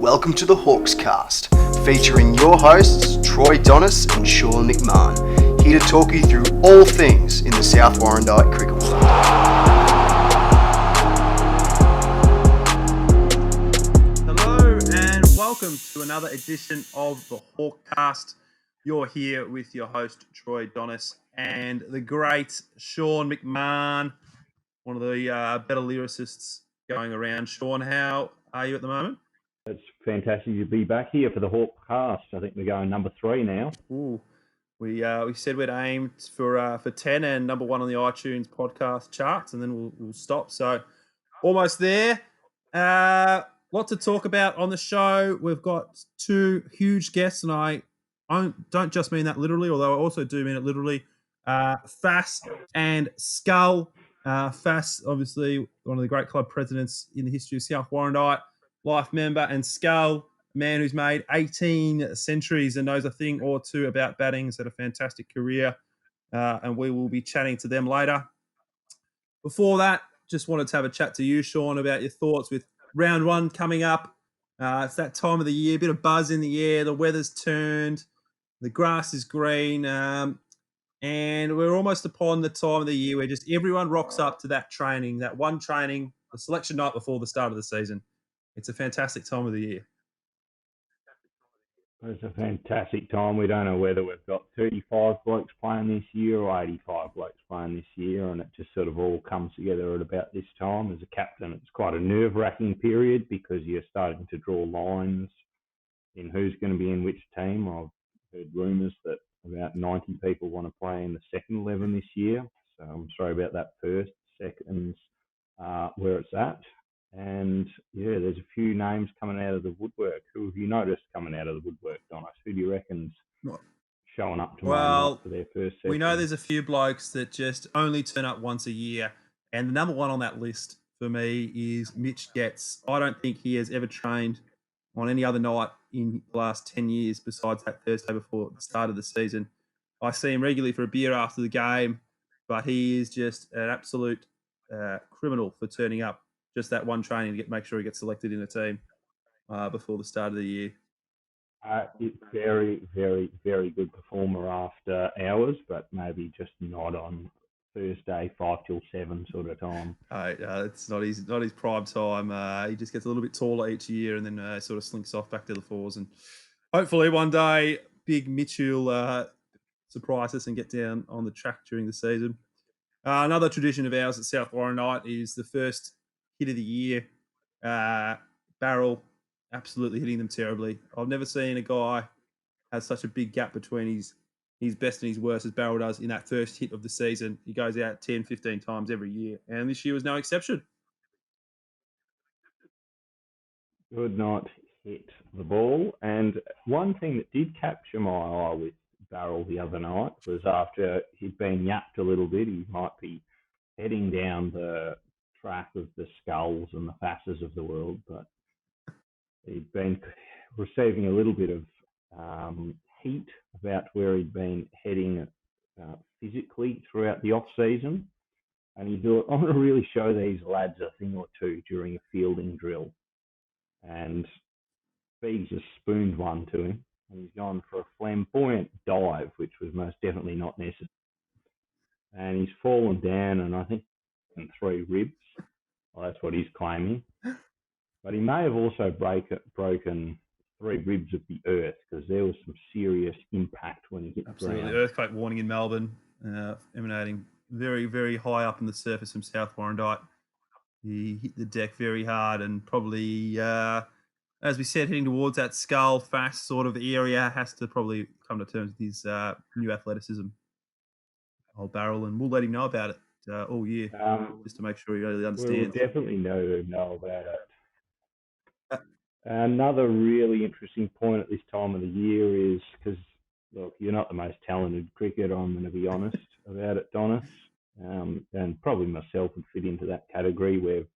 Welcome to the Hawkcast, featuring your hosts Troy Donis and Sean McMahon, here to talk you through all things in the South Warrandyte cricket world. Hello and welcome to another edition of the Hawkcast. You're here with your host Troy Donis and the great Sean McMahon, one of the better lyricists going around. Sean, how are you at the moment? It's fantastic to be back here for the Hawkcast. I think we're going number 3 now. Ooh, we said we'd aimed for 10 and number 1 on the iTunes podcast charts, and then we'll stop. So almost there. Lot to talk about on the show. We've got 2 huge guests, and I don't just mean that literally, although I also do mean it literally. Fas and Skull. Fas, obviously, one of the great club presidents in the history of South Warrandyte, life member, and Skull, a man who's made 18 centuries and knows a thing or two about batting. He's had a fantastic career, and we will be chatting to them later. Before that, just wanted to have a chat to you, Sean, about your thoughts with round 1 coming up. It's that time of the year, a bit of buzz in the air, the weather's turned, the grass is green, and we're almost upon the time of the year where just everyone rocks up to that training, that one training, the selection night before the start of the season. It's a fantastic time of the year. It's a fantastic time. We don't know whether we've got 35 blokes playing this year or 85 blokes playing this year, and it just sort of all comes together at about this time. As a captain, it's quite a nerve-wracking period because you're starting to draw lines in who's going to be in which team. I've heard rumours that about 90 people want to play in the second 11 this year, so I'm sorry about that first. Second's where it's at. And yeah, there's a few names coming out of the woodwork. Who have you noticed coming out of the woodwork, Donis? Who do you reckon's showing up tomorrow night for their first session? We know there's a few blokes that just only turn up once a year. And the number 1 on that list for me is Mitch Getz. I don't think he has ever trained on any other night in the last 10 years besides that Thursday before the start of the season. I see him regularly for a beer after the game, but he is just an absolute criminal for turning up just that one training to make sure he gets selected in a team before the start of the year. It's very, very, very good performer after hours, but maybe just not on Thursday 5 till 7 sort of time. It's not his prime time. He just gets a little bit taller each year, and then sort of slinks off back to the 4s. And hopefully one day, Big Mitch will surprise us and get down on the track during the season. Another tradition of ours at South Warrandyte is the first hit of the year. Barrel absolutely hitting them terribly. I've never seen a guy have such a big gap between his best and his worst as Barrel does in that first hit of the season. He goes out 10, 15 times every year, and this year was no exception. Could not hit the ball. And one thing that did capture my eye with Barrel the other night was after he'd been yapped a little bit, he might be heading down the track of the Skulls and the Fasses of the world, but he'd been receiving a little bit of heat about where he'd been heading physically throughout the off-season. And he thought, I want to really show these lads a thing or two during a fielding drill. And Bees just spooned one to him. And he's gone for a flamboyant dive, which was most definitely not necessary. And he's fallen down, and I think 3 ribs. Well, that's what he's claiming. But he may have also broken 3 ribs of the earth because there was some serious impact when he hit the ground. Absolutely. Earthquake warning in Melbourne, emanating very, very high up in the surface from South Warrandyte. He hit the deck very hard and probably, as we said, heading towards that Skull fast sort of area, has to probably come to terms with his new athleticism. Old Barrel, and we'll let him know about it all year, just to make sure he really understands. We'll definitely know about it. Another really interesting point at this time of the year is because, look, you're not the most talented cricketer, I'm going to be honest about it, Donis, and probably myself would fit into that category. We've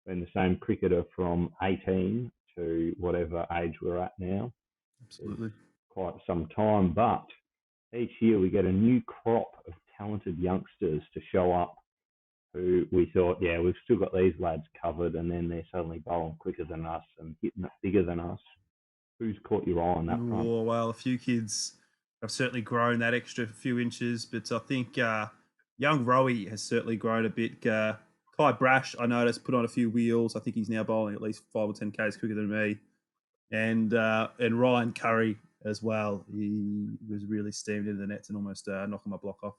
been the same cricketer from 18 to whatever age we're at now. Absolutely. It's quite some time, but each year we get a new crop of talented youngsters to show up who we thought, yeah, we've still got these lads covered, and then they're suddenly bowling quicker than us and hitting it bigger than us. Who's caught your eye on that front? Oh, well, a few kids have certainly grown that extra few inches, but I think young Rowie has certainly grown a bit. Kai Brash, I noticed, put on a few wheels. I think he's now bowling at least 5 or 10 Ks quicker than me. And Ryan Curry as well. He was really steamed into the nets and almost knocking my block off.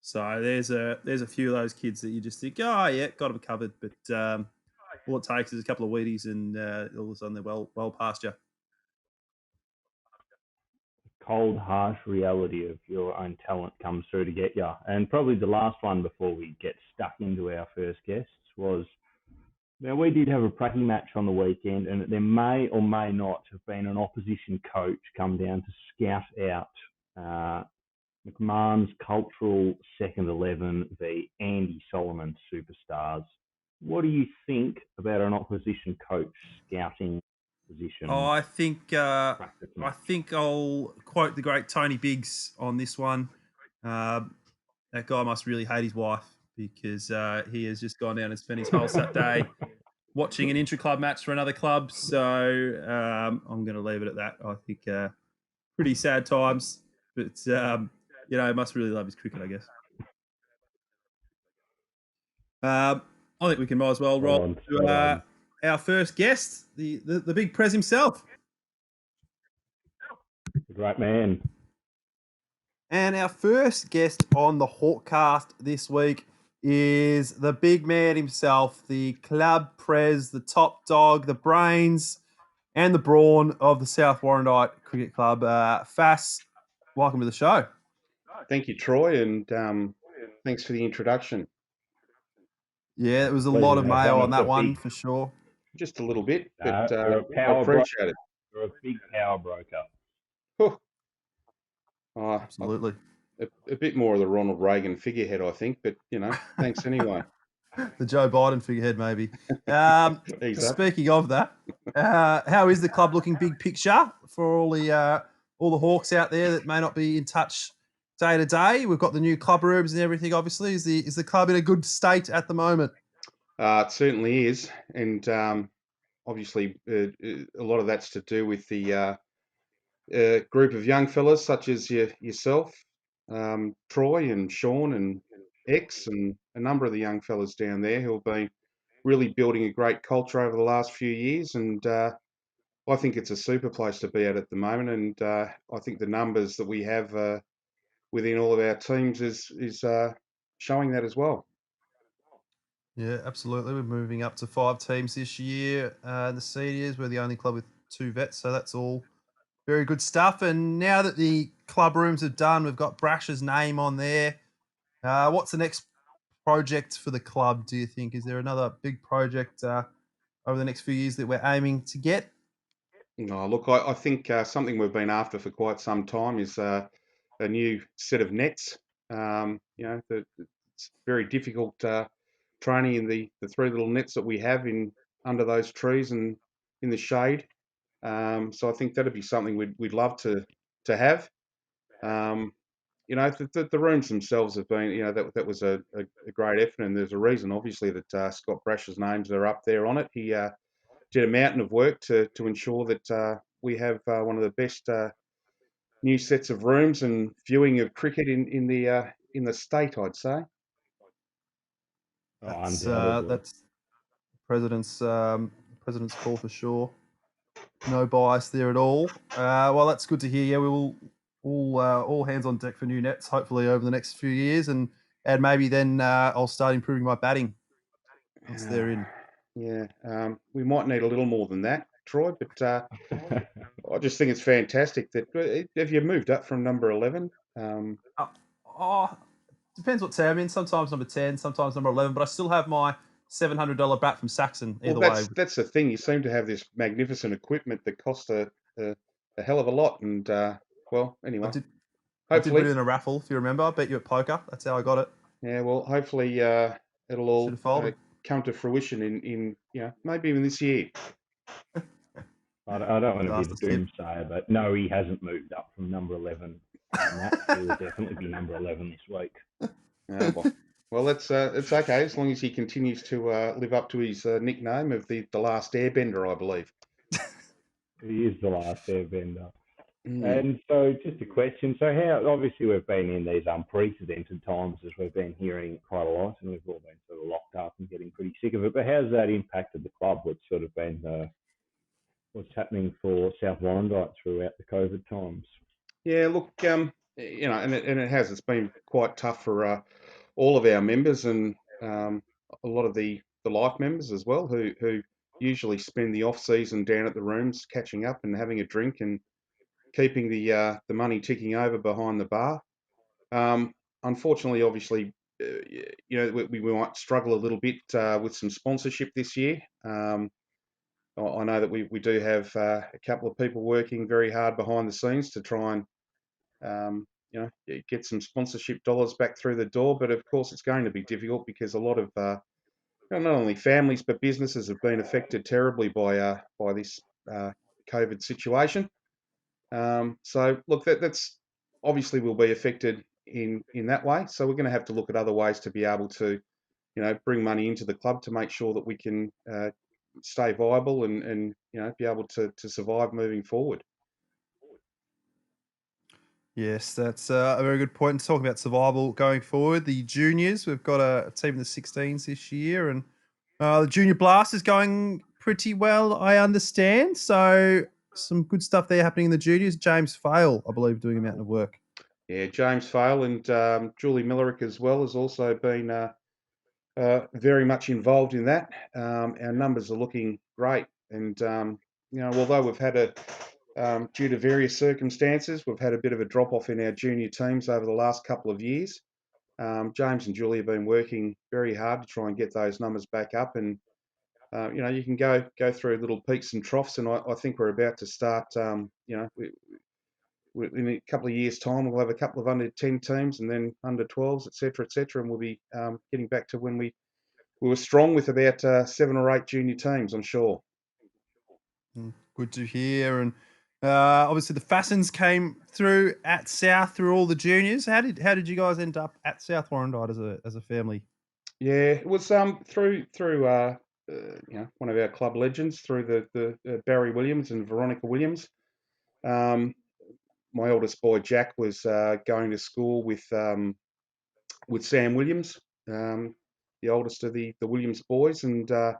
So there's a few of those kids that you just think, oh yeah, got them covered. But all it takes is a couple of Wheaties, and all of a sudden they're well past you. Cold, harsh reality of your own talent comes through to get you. And probably the last one before we get stuck into our first guests was, now we did have a pracky match on the weekend, and there may or may not have been an opposition coach come down to scout out McMahon's cultural second 11 v Andy Solomon superstars. What do you think about an opposition coach scouting position? Oh, I think I'll quote the great Tony Biggs on this one. That guy must really hate his wife, because he has just gone down and spent his whole Saturday watching an intra-club match for another club. So I'm going to leave it at that. I think pretty sad times, but must really love his cricket, I guess. I think we can might as well roll to our first guest, the big Prez himself. Great man. And our first guest on the Hawkcast this week is the big man himself, the club Prez, the top dog, the brains, and the brawn of the South Warrandyte Cricket Club. Fas, welcome to the show. Thank you, Troy, and thanks for the introduction. Yeah, it was a lot of mail on that one, for sure. Just a little bit, but I power appreciate it. You're a big power broker. Absolutely. A bit more of the Ronald Reagan figurehead, I think, but, thanks anyway. The Joe Biden figurehead, maybe. Speaking of that, how is the club looking big picture for all the Hawks out there that may not be in touch day to day? We've got the new club rooms and everything, obviously. Is the club in a good state at the moment? It certainly is, and obviously a lot of that's to do with the group of young fellas such as yourself, Troy and Sean and X, and a number of the young fellas down there who have been really building a great culture over the last few years, and I think it's a super place to be at the moment, and I think the numbers that we have within all of our teams is showing that as well. Yeah, absolutely. We're moving up to 5 teams this year. The seniors, we're the only club with 2 vets, so that's all very good stuff. And now that the club rooms are done, we've got Brash's name on there. What's the next project for the club, do you think? Is there another big project over the next few years that we're aiming to get? No, look, I think something we've been after for quite some time is a new set of nets. It's very difficult training in the 3 little nets that we have in under those trees and in the shade. So I think that'd be something we'd love to have. The rooms themselves have been, that was a great effort, and there's a reason, obviously, that Scott Brash's names are up there on it. He did a mountain of work to ensure that we have one of the best new sets of rooms and viewing of cricket in the state, I'd say. That's president's call for sure. No bias there at all. Well, that's good to hear. Yeah, we will all hands on deck for new nets, hopefully over the next few years, and maybe then I'll start improving my batting once they're in. Yeah, we might need a little more than that, Troy. But I just think it's fantastic that have you moved up from number 11? Depends what team I'm in. Sometimes number 10, sometimes number 11. But I still have my $700 bat from Saxon. Either way, that's the thing. You seem to have this magnificent equipment that costs a hell of a lot. And anyway, I did put it in a raffle, if you remember. I bet you at poker. That's how I got it. Yeah, well, hopefully it'll all come to fruition in maybe even this year. I don't want to be the doomsayer, but no, he hasn't moved up from number 11. Matt, he will definitely be number 11 this week. Well, Well, it's okay as long as he continues to live up to his nickname of the last Airbender, I believe. He is the last airbender. Mm. And so, just a question. So, how obviously we've been in these unprecedented times as we've been hearing quite a lot, and we've all been sort of locked up and getting pretty sick of it. But how's that impacted the club? What's sort of been what's happening for South Warrandyte throughout the COVID times? Yeah, look, and it has. It's been quite tough for all of our members and a lot of the life members as well, who usually spend the off season down at the rooms, catching up and having a drink and keeping the money ticking over behind the bar. Um, Unfortunately, obviously, we might struggle a little bit with some sponsorship this year. I know that we do have a couple of people working very hard behind the scenes to try and get some sponsorship dollars back through the door. But of course, it's going to be difficult because a lot of not only families but businesses have been affected terribly by this COVID situation. So look, that's obviously will be affected in that way. So we're going to have to look at other ways to be able to, bring money into the club to make sure that we can stay viable and be able to survive moving forward. Yes, that's a very good point. And talking about survival going forward, the juniors, we've got a team in the 16s this year, and the junior blast is going pretty well, I understand. So some good stuff there happening in the juniors. James Fail, I believe, doing a mountain of work. Yeah, James Fale and Julie Millerick as well has also been very much involved in that. Our numbers are looking great, and although we've had due to various circumstances, we've had a bit of a drop off in our junior teams over the last couple of years. James and Julie have been working very hard to try and get those numbers back up, and you can go through little peaks and troughs, and I think we're about to start. In a couple of years' time, we'll have a couple of under 10 teams and then under 12s, etc., and we'll be getting back to when we were strong with about 7 or 8 junior teams, I'm sure. Good to hear. And obviously the Fasans came through at South through all the juniors. How did you guys end up at South Warrandyte as a family? Yeah, it was through one of our club legends, through the Barry Williams and Veronica Williams. My oldest boy Jack was going to school with Sam Williams, the oldest of the Williams boys, and I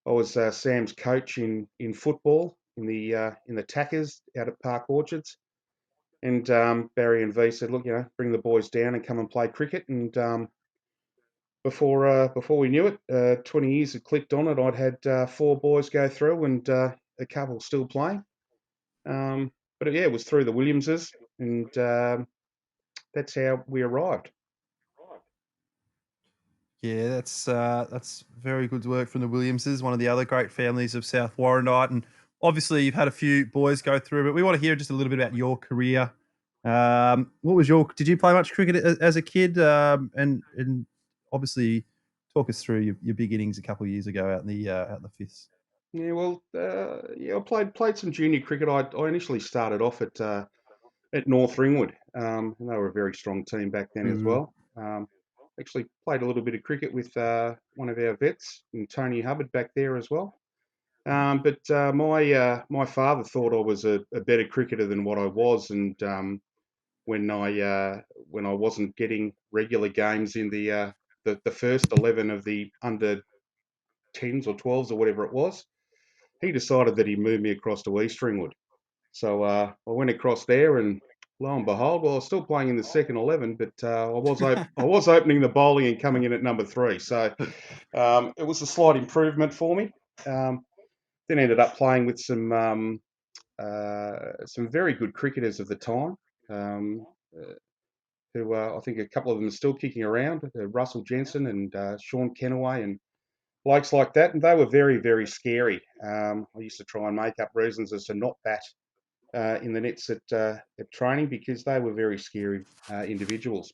was Sam's coach in football in the Tackers out at Park Orchards. And Barry and V said, look, bring the boys down and come and play cricket. And before we knew it, 20 years had clicked on it. I'd had 4 boys go through and a couple still playing. But yeah, it was through the Williamses, and that's how we arrived. Yeah, that's very good work from the Williamses, one of the other great families of South Warrandyte. And obviously you've had a few boys go through, but we want to hear just a little bit about your career. Did you play much cricket as a kid? And obviously talk us through your beginnings a couple of years ago out in the fifths. Yeah, well, I played some junior cricket. I initially started off at North Ringwood, and they were a very strong team back then as Mm. well. Actually played a little bit of cricket with one of our vets, Tony Hubbard, back there as well. But my father thought I was a better cricketer than what I was, and when I wasn't getting regular games in the first 11 of the under 10s or 12s or whatever it was, he decided that he'd move me across to East Ringwood. So I went across there, and lo and behold, well, I was still playing in the second 11, but I was opening the bowling and coming in at number 3. So it was a slight improvement for me. Then ended up playing with some very good cricketers of the time, who I think a couple of them are still kicking around, Russell Jensen and Sean Kenaway and blokes like that, and they were very, very scary. I used to try and make up reasons as to not bat in the nets at training because they were very scary individuals.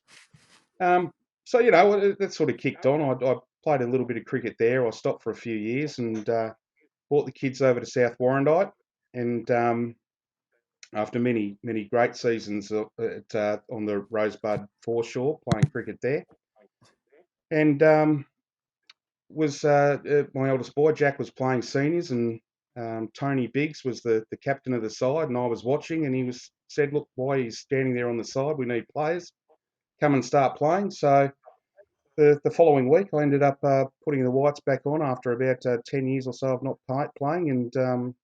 So that sort of kicked on. I played a little bit of cricket there. I stopped for a few years and brought the kids over to South Warrandyte, and after many great seasons on the Rosebud foreshore playing cricket there, and was my eldest boy, Jack, was playing seniors, and Tony Biggs was the captain of the side, and I was watching, and he said, look, why are you standing there on the side? We need players. Come and start playing. So the following week, I ended up putting the Whites back on after about 10 years or so of not playing, and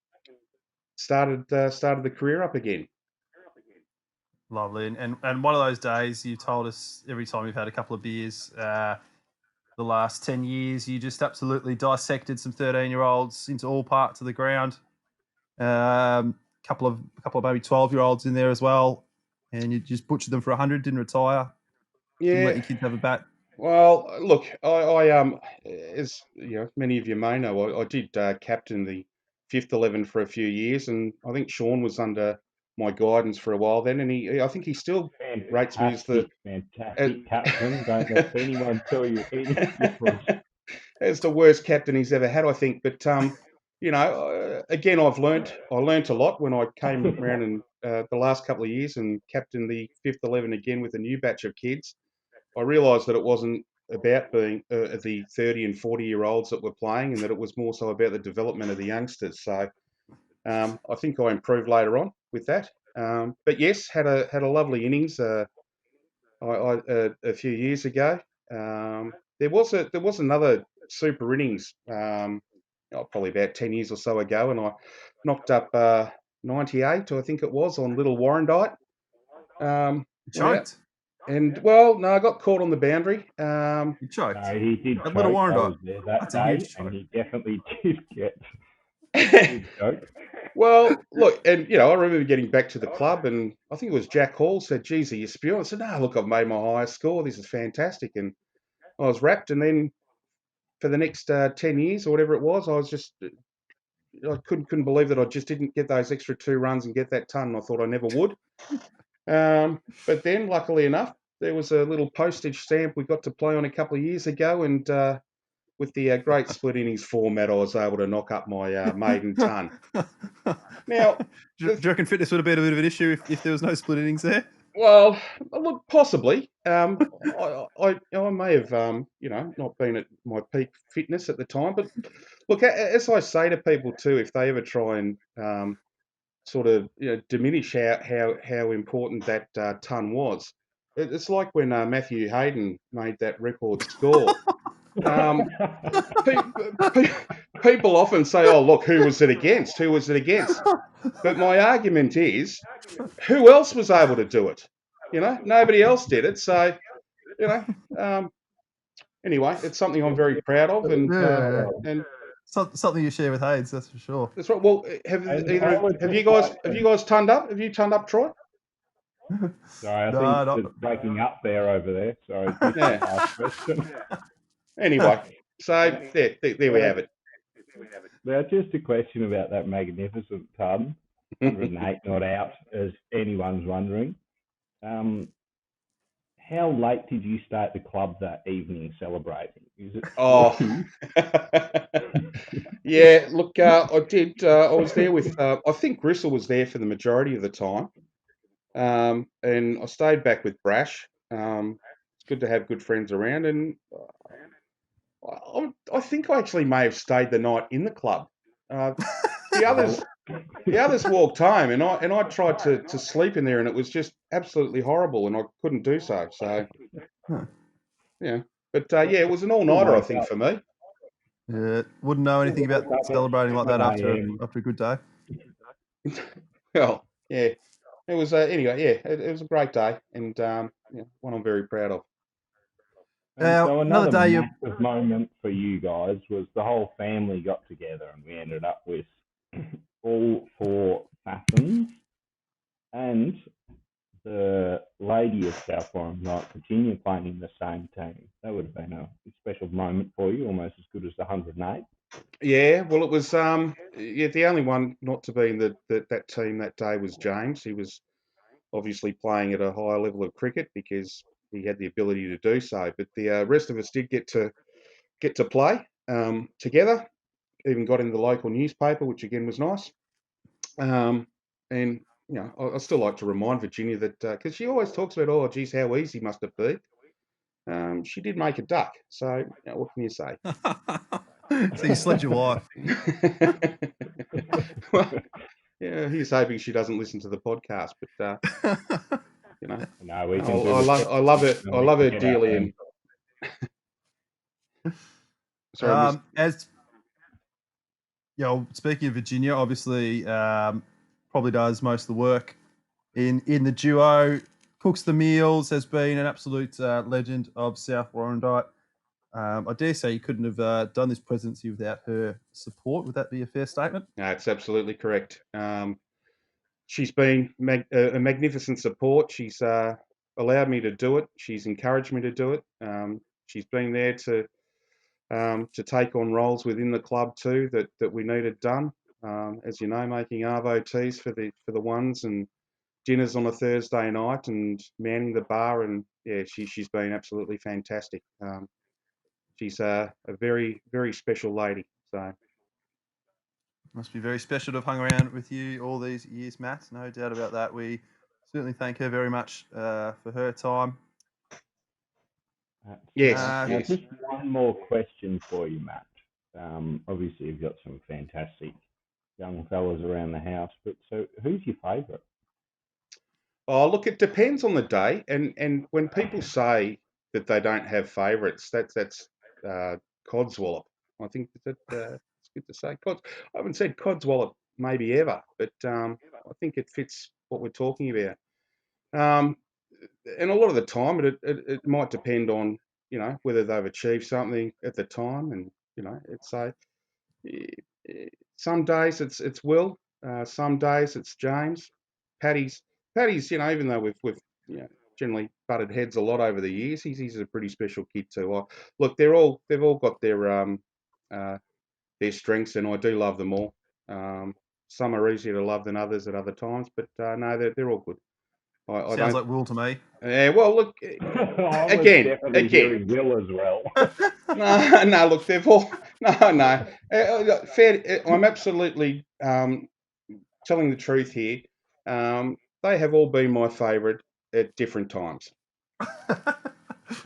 started the career up again. Lovely. And one of those days, you told us every time you've had a couple of beers, the last 10 years, you just absolutely dissected some 13-year-olds into all parts of the ground. Couple of maybe 12-year-olds in there as well, and you just butchered them for 100. Didn't retire. Didn't let your kids have a bat. Well, look, I as you know, many of you may know, I did captain the fifth 11 for a few years, and I think Sean was under my guidance for a while then, and I think he still rates me as the fantastic captain. Don't let anyone tell you any different. As the worst captain he's ever had, I think. But you know, again, I learnt a lot when I came around in the last couple of years and captained the fifth 11 again with a new batch of kids. I realised that it wasn't about being the 30 and 40-year-olds that were playing, and that it was more so about the development of the youngsters. So I think I improved later on with that. But yes, had a lovely innings a few years ago. There was another super innings probably about 10 years or so ago, and I knocked up 98, I think it was, on Little Warrandyte. Choked. And well, no, I got caught on the boundary. You choked. No, he did choke. Little Warrandyte. I was there that day, and he definitely did get choked. Well, look, and you know, I remember getting back to the club, and I think it was Jack Hall said, "Geez, are you spewing?" I said, "No, look, I've made my highest score. This is fantastic." And I was wrapped, and then for the next 10 years or whatever it was, I was just, I couldn't believe that I just didn't get those extra 2 runs and get that ton. I thought I never would. But then, luckily enough, there was a little postage stamp we got to play on a couple of years ago, and with the great split innings format, I was able to knock up my maiden ton. Now, do you reckon fitness would have been a bit of an issue if there was no split innings there? Well, look, possibly. I may have, you know, not been at my peak fitness at the time, but look, as I say to people too, if they ever try and sort of, you know, diminish how important that ton was, it's like when Matthew Hayden made that record score. People often say, "Oh, look, who was it against? Who was it against?" But my argument is, who else was able to do it? You know, nobody else did it. So, you know, anyway, it's something I'm very proud of, and something you share with Hayes, that's for sure. That's right. Well, have you guys turned up? Have you turned up, Troy? Sorry, I think it's breaking up there over there. Sorry. Last question. Anyway, so there we have it. Now, just a question about that magnificent ton, 108 not out, as anyone's wondering. How late did you stay at the club that evening celebrating? Is it? Yeah. Look, I did. I was there with. I think Gristle was there for the majority of the time, and I stayed back with Brash. It's good to have good friends around, and I think I actually may have stayed the night in the club. The others walked home, and I tried to sleep in there, and it was just absolutely horrible, and I couldn't do so. So, yeah, but yeah, it was an all-nighter, I think, for me. Yeah, wouldn't know anything about celebrating like that after a good day. Well, yeah, it was anyway. Yeah, it was a great day, and one I'm very proud of. So another massive moment for you guys was the whole family got together, and we ended up with all 4 Fasans and the lady of South Warrandyte, Virginia, playing in the same team. That would have been a special moment for you, almost as good as the 108. Yeah, well, it was the only one not to be in that team that day was James. He was obviously playing at a higher level of cricket because he had the ability to do so. But the rest of us did get to play together. Even got in the local newspaper, which again was nice. And you know, I still like to remind Virginia that because she always talks about, oh, geez, how easy must it be? she did make a duck. So what can you say? So you sled your wife. Well, yeah, he's hoping she doesn't listen to the podcast, but No, we I can do love it. I love her dearly. And sorry, I missed. As speaking of Virginia, obviously probably does most of the work in the duo. Cooks the meals, has been an absolute legend of South Warrandyte. I dare say you couldn't have done this presidency without her support. Would that be a fair statement? No, it's absolutely correct. She's been a magnificent support. She's allowed me to do it. She's encouraged me to do it. She's been there to take on roles within the club too that we needed done. As you know, making arvo teas for the ones and dinners on a Thursday night and manning the bar, and yeah, she's been absolutely fantastic. She's a very, very special lady. So must be very special to have hung around with you all these years, Matt. No doubt about that. We certainly thank her very much for her time. Yes. Now, just one more question for you, Matt. Obviously, you've got some fantastic young fellas around the house, but so who's your favourite? Oh, look, it depends on the day, and when people say that they don't have favourites, that's codswallop. I think that it's good to say cods. I haven't said codswallop maybe ever, but I think it fits what we're talking about. And a lot of the time, it might depend on whether they've achieved something at the time, and it's some days it's Will, some days it's James, Paddy's. Even though we've generally butted heads a lot over the years, he's a pretty special kid too. Look, they've all got their strengths, and I do love them all. Some are easier to love than others at other times, but no, they're all good. I Sounds like Will to me. Well, look, I was again. hearing Will as well. No, look, they've all no. Fair. I'm absolutely telling the truth here. They have all been my favourite at different times.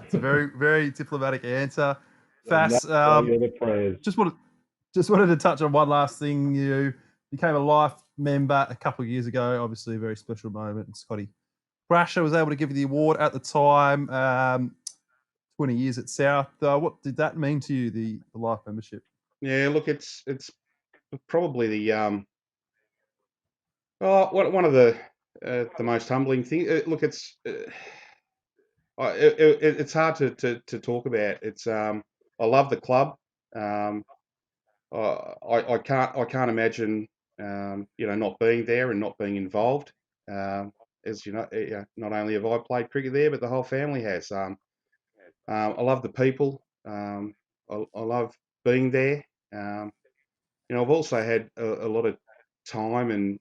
It's a very, very diplomatic answer. Fass, just wanted to touch on one last thing. You became a life member a couple of years ago. Obviously, a very special moment. And Scotty Brasher was able to give you the award at the time. 20 years at South. What did that mean to you, the life membership? Yeah, look, it's probably the one of the most humbling things. Look, it's hard to talk about. It's I love the club. I can't imagine not being there and not being involved. As you know, not only have I played cricket there, but the whole family has. I love the people. I love being there. I've also had a lot of time and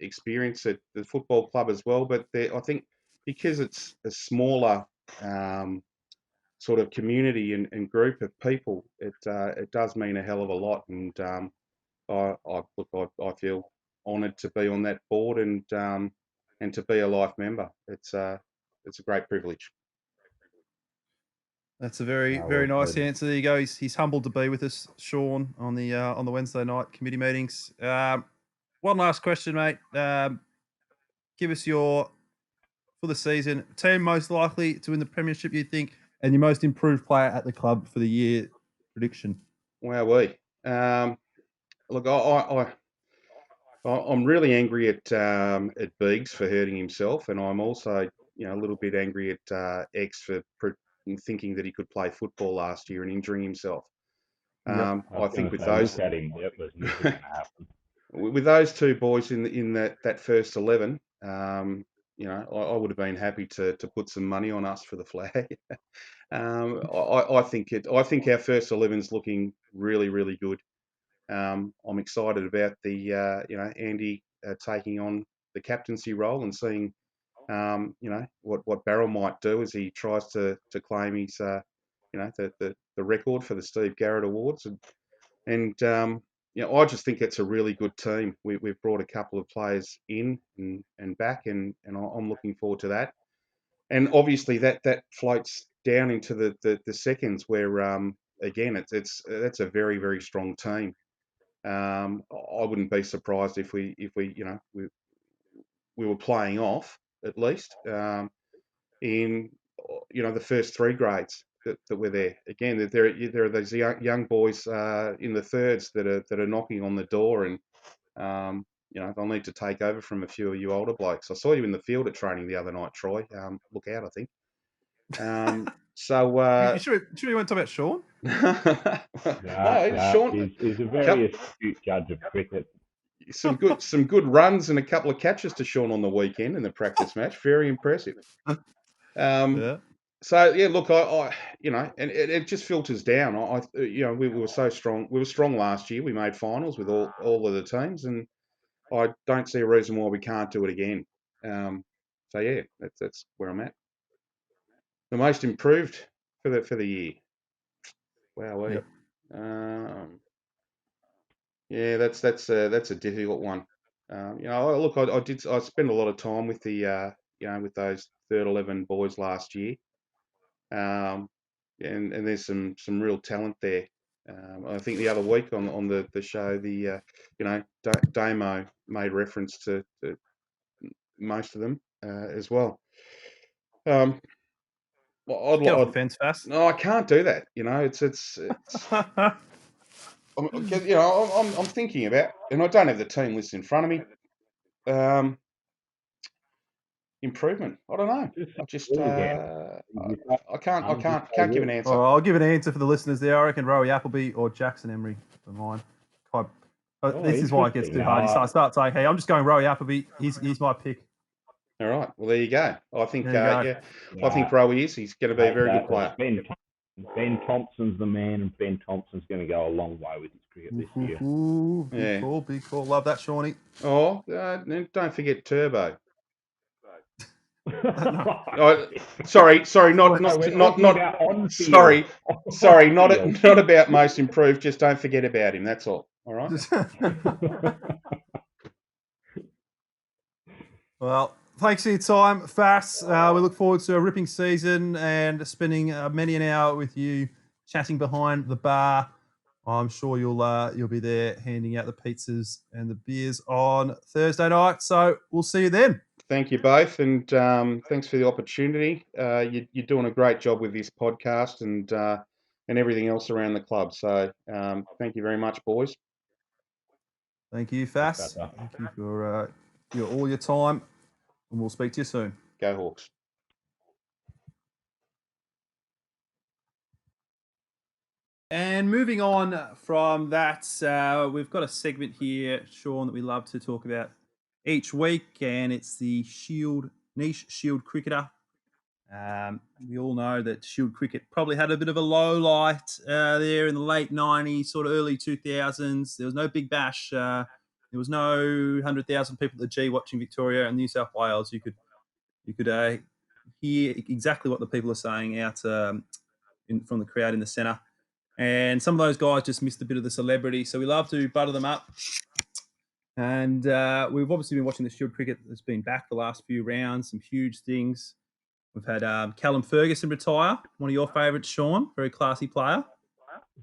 experience at the football club as well. But I think because it's a smaller sort of community and group of people, it does mean a hell of a lot. And I feel honoured to be on that board and to be a life member. It's a great privilege. That's a very, very nice answer. There you go. He's humbled to be with us, Sean, on the Wednesday night committee meetings. One last question, mate. Give us your, for the season, team most likely to win the premiership, you think, and your most improved player at the club for the year prediction. Wowee. Look, I'm really angry at Beegs for hurting himself, and I'm also a little bit angry at X for thinking that he could play football last year and injuring himself. I think with those, it was never going to happen. With those two boys in that first 11, I would have been happy to put some money on us for the flag. I think our first 11's looking really, really good. I'm excited about the Andy taking on the captaincy role and seeing what Barrel might do as he tries to claim his the record for the Steve Garrett Awards and I just think it's a really good team. We've brought a couple of players in and back and I'm looking forward to that. and obviously that floats down into the seconds where again that's a very, very strong team. I wouldn't be surprised if we we were playing off at least in the first three grades that were there. Again, there are these young boys in the thirds that are knocking on the door, and they'll need to take over from a few of you older blokes. I saw you in the field at training the other night, Troy. Look out, I think. You sure you weren't talking about Sean? Sean, he's a very astute judge of cricket. Some good runs and a couple of catches to Sean on the weekend in the practice match. Very impressive. Yeah. So yeah, look, I and it just filters down. We were so strong. We were strong last year. We made finals with all of the teams, and I don't see a reason why we can't do it again. So yeah, that's where I'm at. The most improved for the year. Wow. Yep. Yeah, that's a difficult one. Look, I spent a lot of time with the with those third 11 boys last year, and there's some real talent there. I think the other week on the show, Damo made reference to most of them as well. Get off the fence fast. No, I can't do that. It's I'm thinking about, and I don't have the team list in front of me. Improvement. I don't know. I just I can't give an answer. Oh, I'll give an answer for the listeners there. I reckon Rowie Appleby or Jackson Emery for mine. This is why it gets too hard. You start saying, "Hey, I'm just going Rowie Appleby. He's my pick." All right. Well, there you go. I think I think Rowie is. He's going to be a very good player. Ben Thompson's the man, and Ben Thompson's going to go a long way with his cricket this year. Big call. Love that, Shawnee. Oh, don't forget Turbo. Sorry, not about most improved. Just don't forget about him. That's all. All right. Well, thanks for your time, Fass. We look forward to a ripping season and spending many an hour with you chatting behind the bar. I'm sure you'll be there handing out the pizzas and the beers on Thursday night. So we'll see you then. Thank you both, and thanks for the opportunity. You're doing a great job with this podcast and everything else around the club. So thank you very much, boys. Thank you, Fass. Thank you for all your time, and we'll speak to you soon. Go Hawks. And moving on from that, we've got a segment here, Sean, that we love to talk about each week, and it's the niche Shield cricketer. We all know that Shield cricket probably had a bit of a low light there in the late 90s, sort of early 2000s. There was no Big Bash. There was no 100,000 people at the G watching Victoria and New South Wales. You could hear exactly what the people are saying out from the crowd in the centre. And some of those guys just missed a bit of the celebrity. So we love to butter them up. And we've obviously been watching the Shield cricket that's been back the last few rounds, some huge things. We've had Callum Ferguson retire, one of your favourites, Sean, very classy player.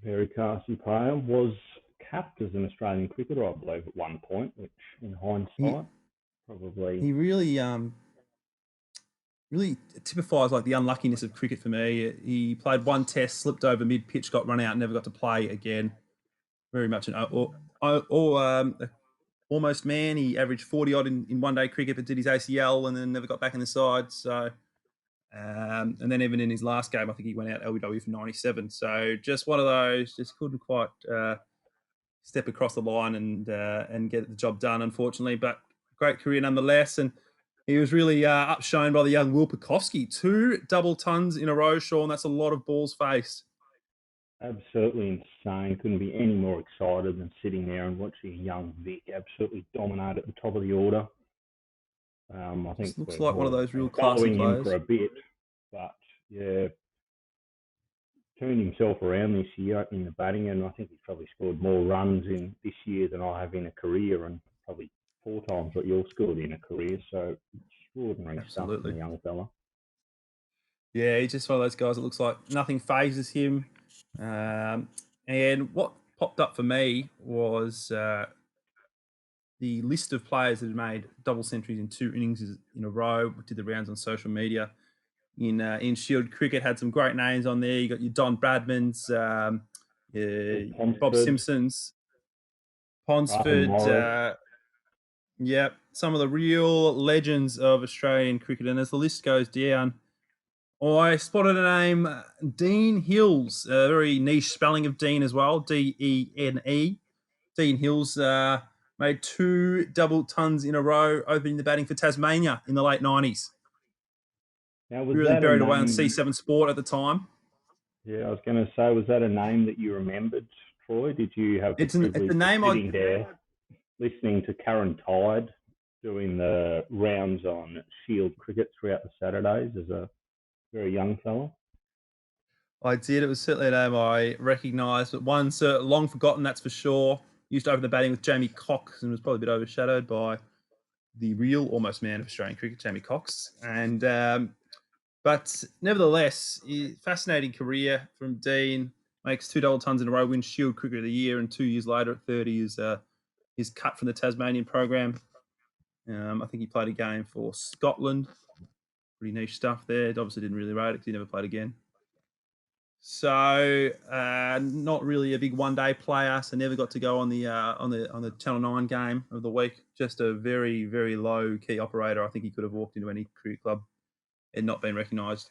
Very classy player. Was capped as an Australian cricketer, I believe, at one point, which in hindsight, probably... He really typifies like the unluckiness of cricket for me. He played one test, slipped over mid-pitch, got run out, never got to play again. Very much an almost man. He averaged 40 odd in one-day cricket, but did his ACL and then never got back in the side. So, and then even in his last game, I think he went out LBW for 97. So just one of those, just couldn't quite step across the line and get the job done, unfortunately. But great career nonetheless. And he was really upshown by the young Will Pukowski. 2 double tons in a row, Sean. That's a lot of balls faced. Absolutely insane. Couldn't be any more excited than sitting there and watching young Vic absolutely dominate at the top of the order. I think looks like one of those real classy players. Him for a bit, but yeah, turned himself around this year in the batting, and I think he's probably scored more runs in this year than I have in a career, and probably 4 times what you've scored in a career. So extraordinary stuff from the young fella. Yeah, he's just one of those guys that looks like nothing phases him. And what popped up for me was the list of players that had made double centuries in 2 innings in a row. Did the rounds on social media. In Shield cricket, had some great names on there. You got your Don Bradmans, Bob Ponsford, Simpsons, Arthur Ponsford. Morris. Yep, some of the real legends of Australian cricket. And as the list goes down, I spotted a name, Dean Hills, a very niche spelling of Dean as well, Dene. Dean Hills made 2 double tons in a row, opening the batting for Tasmania in the late 90s. Now, was Really that a buried away on name? C7 Sport at the time. Yeah, I was going to say, was that a name that you remembered, Troy? Did you have the It's a privilege of name I sitting there listening to Karen Tide doing the rounds on Shield cricket throughout the Saturdays as a very young fella? did. It was certainly a name I recognised, but one long forgotten, that's for sure. Used to open the batting with Jamie Cox and was probably a bit overshadowed by the real almost man of Australian cricket, Jamie Cox. But nevertheless, fascinating career from Dean. Makes 2 double tons in a row, wins Shield Cricket of the Year, and 2 years later at 30 is cut from the Tasmanian program. I think he played a game for Scotland. Pretty niche stuff there. Obviously didn't really rate it because he never played again. So not really a big one-day player. So never got to go on the Channel 9 game of the week. Just a very, very low key operator. I think he could have walked into any cricket club and not been recognised.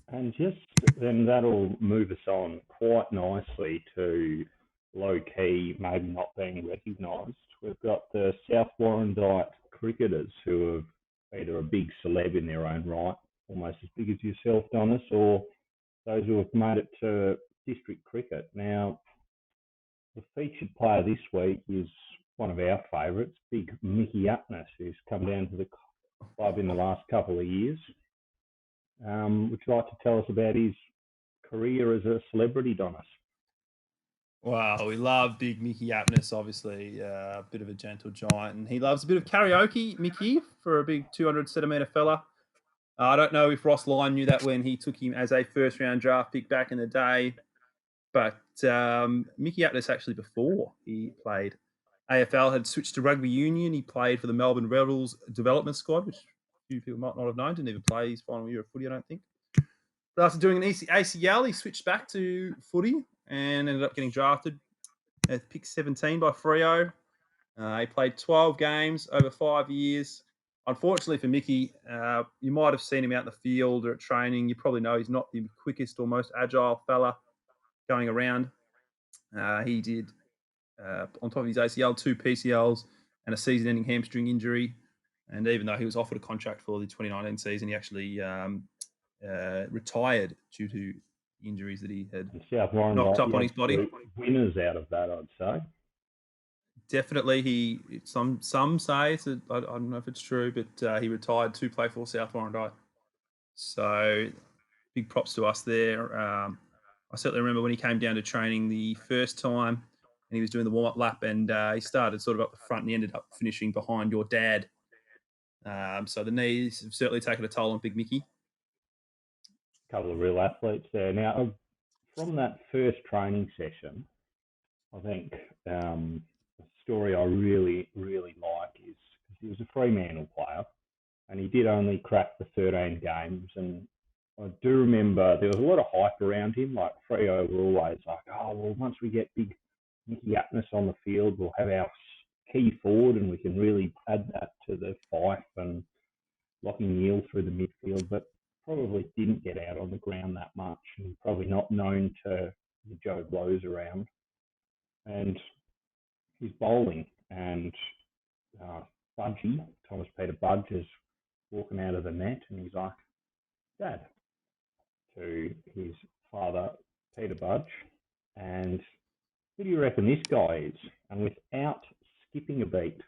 And just then that'll move us on quite nicely to low key, maybe not being recognised. We've got the South Warrandyte cricketers who have either a big celeb in their own right, almost as big as yourself, Donis, or those who have made it to district cricket. Now, the featured player this week is one of our favourites, big Mickey Upness, who's come down to the club in the last couple of years. Would you like to tell us about his career as a celebrity, Donis? Wow, we love big Mickey Aptness, obviously, a bit of a gentle giant, and he loves a bit of karaoke, Mickey, for a big 200 centimetre fella. I don't know if Ross Lyon knew that when he took him as a first round draft pick back in the day, but Mickey Aptness actually before he played AFL had switched to rugby union. He played for the Melbourne Rebels development squad, which few people might not have known. Didn't even play his final year of footy, I don't think. But after doing an ACL, he switched back to footy and ended up getting drafted at pick 17 by Freo. He played 12 games over 5 years. Unfortunately for Mickey, you might have seen him out in the field or at training. You probably know he's not the quickest or most agile fella going around. He did, on top of his ACL, 2 PCLs and a season-ending hamstring injury. And even though he was offered a contract for the 2019 season, he actually retired due to injuries that he had knocked up on his body. Winners out of that, I'd say. Definitely, some say I don't know if it's true, but he retired to play for South Warrandyte. So big props to us there. I certainly remember when he came down to training the first time, and he was doing the warm up lap, and he started sort of up the front, and he ended up finishing behind your dad. So the knees have certainly taken a toll on Big Mickey. A couple of real athletes there. Now, from that first training session, I think the story I really, really like is he was a Fremantle player and he did only crack the 13 games. And I do remember there was a lot of hype around him. Like Freo were always like, oh, well, once we get big Mickey Upness on the field, we'll have our key forward and we can really add that to the Fife and Lockie Neal through the midfield. But probably didn't get out on the ground that much and probably not known to the Joe Blows around. And his bowling and Budgie, Thomas Peter Budge, is walking out of the net and he's like, Dad, to his father, Peter Budge. And who do you reckon this guy is? And without skipping a beat,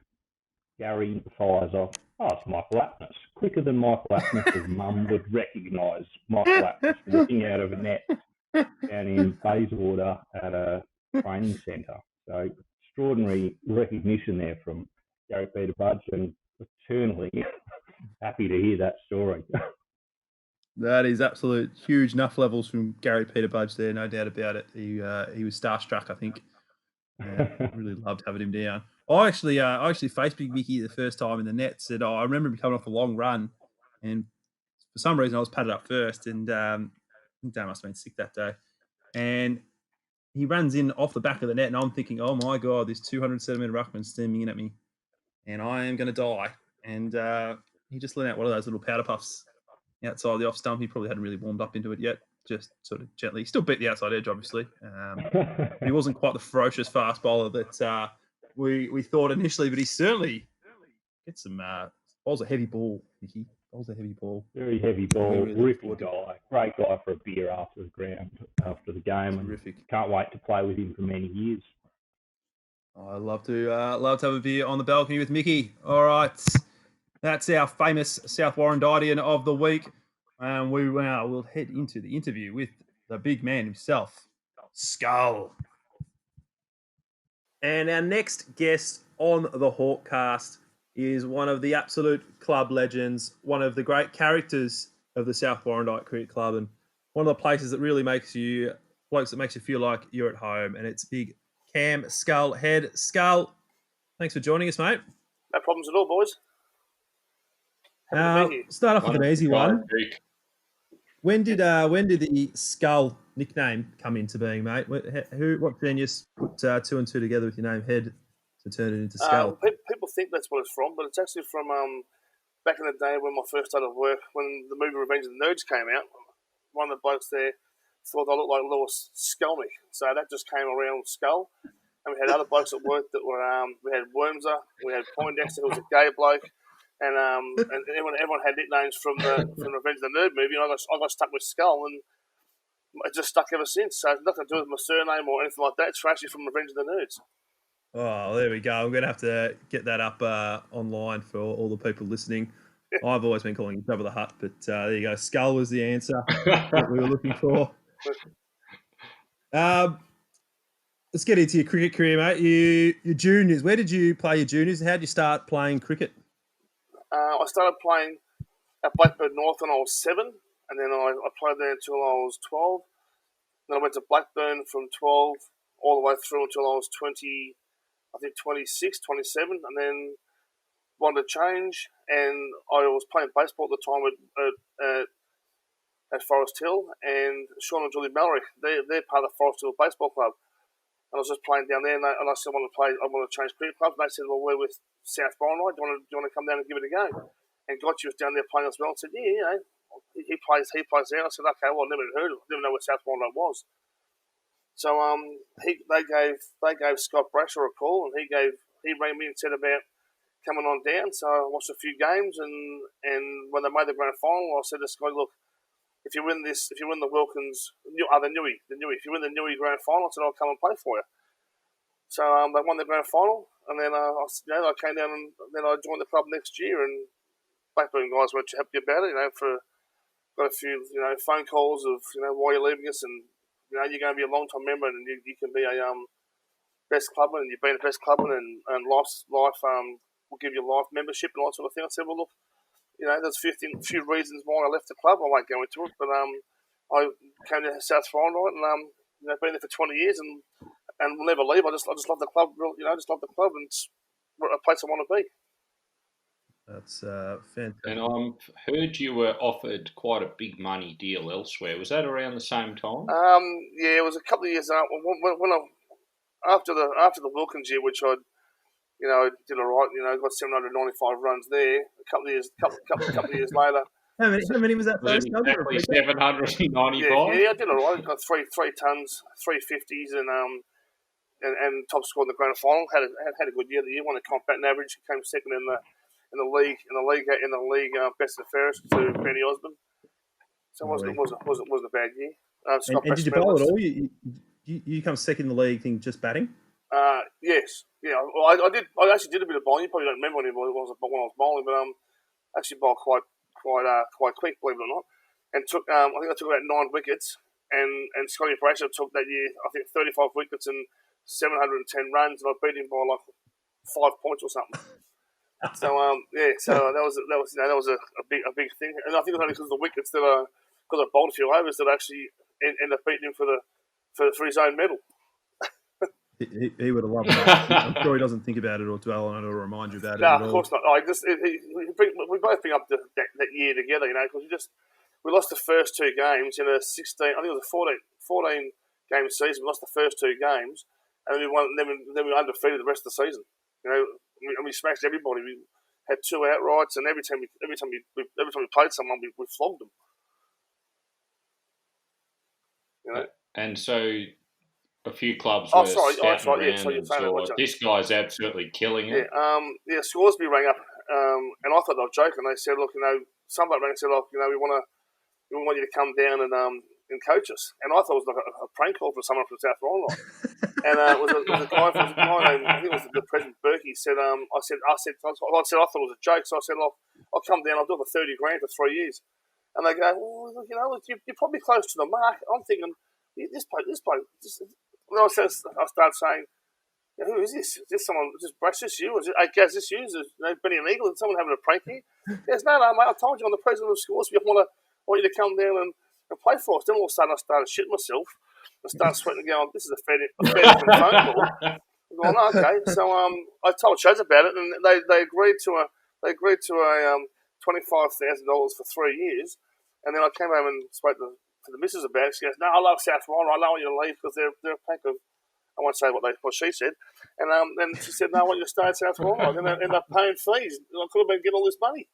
Gary fires off, oh, it's Michael Aptness. Quicker than Michael Aptness' mum would recognise Michael Aptness walking out of a net down in Bayswater at a training centre. So extraordinary recognition there from Gary Peter Budge, and eternally happy to hear that story. That is absolute huge enough levels from Gary Peter Budge there, no doubt about it. He was starstruck, I think. Really loved having him down. I actually faced Big Mickey the first time in the nets, and I remember him coming off a long run, and for some reason I was padded up first, and I think Dad must have been sick that day, and he runs in off the back of the net, and I'm thinking, oh my god, this 200 centimeter ruckman steaming in at me, and I am going to die. And he just let out one of those little powder puffs outside the off stump. He probably hadn't really warmed up into it yet, just sort of gently. He still beat the outside edge, obviously. He wasn't quite the ferocious fast bowler that we thought initially, but he certainly gets some bowls a heavy ball, Mickey. Bowls a heavy ball. Very heavy ball, Really ripping guy. Great guy for a beer after the game. Terrific. And can't wait to play with him for many years. I love to have a beer on the balcony with Mickey. All right, that's our famous South Warrandytean of the week, and we'll head into the interview with the big man himself, Skull. And our next guest on the Hawkcast is one of the absolute club legends, one of the great characters of the South Warrandyte Cricket Club, and one of the places that really makes you feel like you're at home. And it's big Cam Skull Head. Skull, thanks for joining us, mate. No problems at all, boys. Start off with an easy one. When did the Skull nickname come into being, mate? What genius put 2 and 2 together with your name Head to turn it into Skull? People think that's what it's from, but it's actually from back in the day when I first started work, when the movie Revenge of the Nerds came out. One of the blokes there thought I looked like Lewis Skelnick, so that just came around Skull. And we had other blokes at work that were we had Wormser, we had Poindexter, who was a gay bloke, and everyone had nicknames from Revenge of the Nerd movie, and I got stuck with Skull, and it just stuck ever since. So it's nothing to do with my surname or anything like that. It's actually from Revenge of the Nerds. Oh, there we go. I'm going to have to get that up online for all the people listening. I've always been calling him Jabba the Hutt, but there you go. Skull was the answer that we were looking for. Let's get into your cricket career, mate. Your juniors. Where did you play your juniors? How did you start playing cricket? I started playing at Blackburn North when I was 7, and then I played there until I was 12. Then I went to Blackburn from 12 all the way through until I was 26, 27, and then wanted to change. And I was playing baseball at the time at Forest Hill, and Sean and Julie Mallory, they're part of the Forest Hill Baseball Club. And I was just playing down there, and I said I want to change cricket clubs. And they said, well, we're with South Warrandyte. Do you want to come down and give it a go? And Gotchi was down there playing as well, and said, yeah, he plays there. I said, okay, well, I never heard of it. I didn't know where South Warrandyte was. So they gave Scott Brasher a call, and he rang me and said about coming on down. So I watched a few games, and when they made the grand final, I said to Scott, look, if you win the Wilkins, the Newey, if you win the Newey grand final, I said I'll come and play for you. So they won the grand final, and then I came down, and then I joined the club next year, and Blackburn guys weren't too happy about it. Got a few phone calls of why you're leaving us, and you're going to be a long time member, and you can be a best clubman, and you've been a best clubman, and life will give you life membership and all that sort of thing. I said, well, look, there's a few reasons why I left the club. I won't go into it, but I came to South Warrandyte, and been there for 20 years, and will never leave. I just love the club. Just love the club, and it's a place I want to be. That's fantastic. And I heard you were offered quite a big money deal elsewhere. Was that around the same time? Yeah, it was a couple of years after the Wilkins year, which I did all right. Got 795 runs there. A couple of years later. How many was that? Was it exactly 795? Yeah, I did all right. Got three tons, 350s, and top scored in the grand final. Had a good year. The year won the comp batting average. Came second in the league best and fairest to Benny Osborne. So it wasn't a bad year. And did you bowl at all? You come second in the league thing just batting? Yes. Yeah. Well, I did. I actually did a bit of bowling. You probably don't remember when I was bowling, but actually bowled quite quick, believe it or not. And took I think I took about 9 wickets. And Scotty Brasher took that year, I think, 35 wickets and 710 runs, and I beat him by like 5 points or something. So so that was a big thing, and I think it was only because of the wickets that I bowled a few overs that actually end up beating him for his own medal. He would have loved that. I'm sure he doesn't think about it or dwell on it or remind you about it No, at of all. course not. We both bring up that year together, because we lost the first two games in a 16. I think it was a 14 game season. We lost the first two games, and then we won. Then we were undefeated the rest of the season. And we smashed everybody. We had two outrights, and every time we played someone, we flogged them. And so a few clubs were scouting around and saw, this guy's absolutely killing it. Yeah, Scoresby rang up, and I thought they were joking. They said, look, somebody rang and said, look, we want you to come down and coach us. And I thought it was like a prank call for someone from South Ryland. And it was a guy named, I think it was the President Berkey, said, I thought it was a joke. So I said, look, I'll come down, I'll do it for 30 grand for 3 years. And they go, well, you're probably close to the mark. I'm thinking, this bloke. And I started saying, who is this? Is this someone? Is this you? Is this you? Is Benny and Eagle? Is someone having a prank here? Yes, no, mate. I told you I'm the president of Scoresby. I want you to come down and play for us. Then all of a sudden I started shitting myself. I started sweating and going, this is a fair phone call. I'm going, oh, okay. So I told Chaz about it, and they agreed to a $25,000 for 3 years. And then I came home and spoke to the missus about it. She goes, no, I love South Ryland. I don't want you to leave because they're a pack of, I won't say what she said. And then she said, no, I want you to stay at South Ryland. And they ended up paying fees. I could have been getting all this money.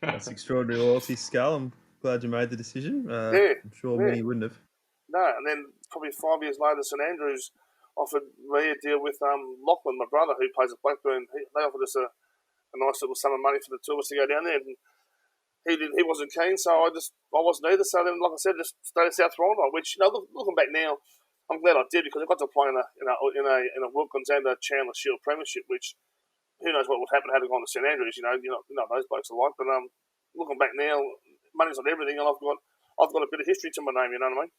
That's extraordinary loyalty, Skull. I'm glad you made the decision. I'm sure many wouldn't have. No, and then probably 5 years later, St Andrews offered me a deal with Lachlan, my brother, who plays at Blackburn. They offered us a nice little sum of money for the two of us to go down there. And he wasn't keen, so I wasn't either. So then, like I said, just stayed at South Ryland, which, looking back now, I'm glad I did, because I got to play in a Wilkins and a Chandler Shield Premiership, which who knows what would happen had I gone to St Andrews. Those blokes are like. But looking back now, money's not everything, and I've got a bit of history to my name. You know what I mean?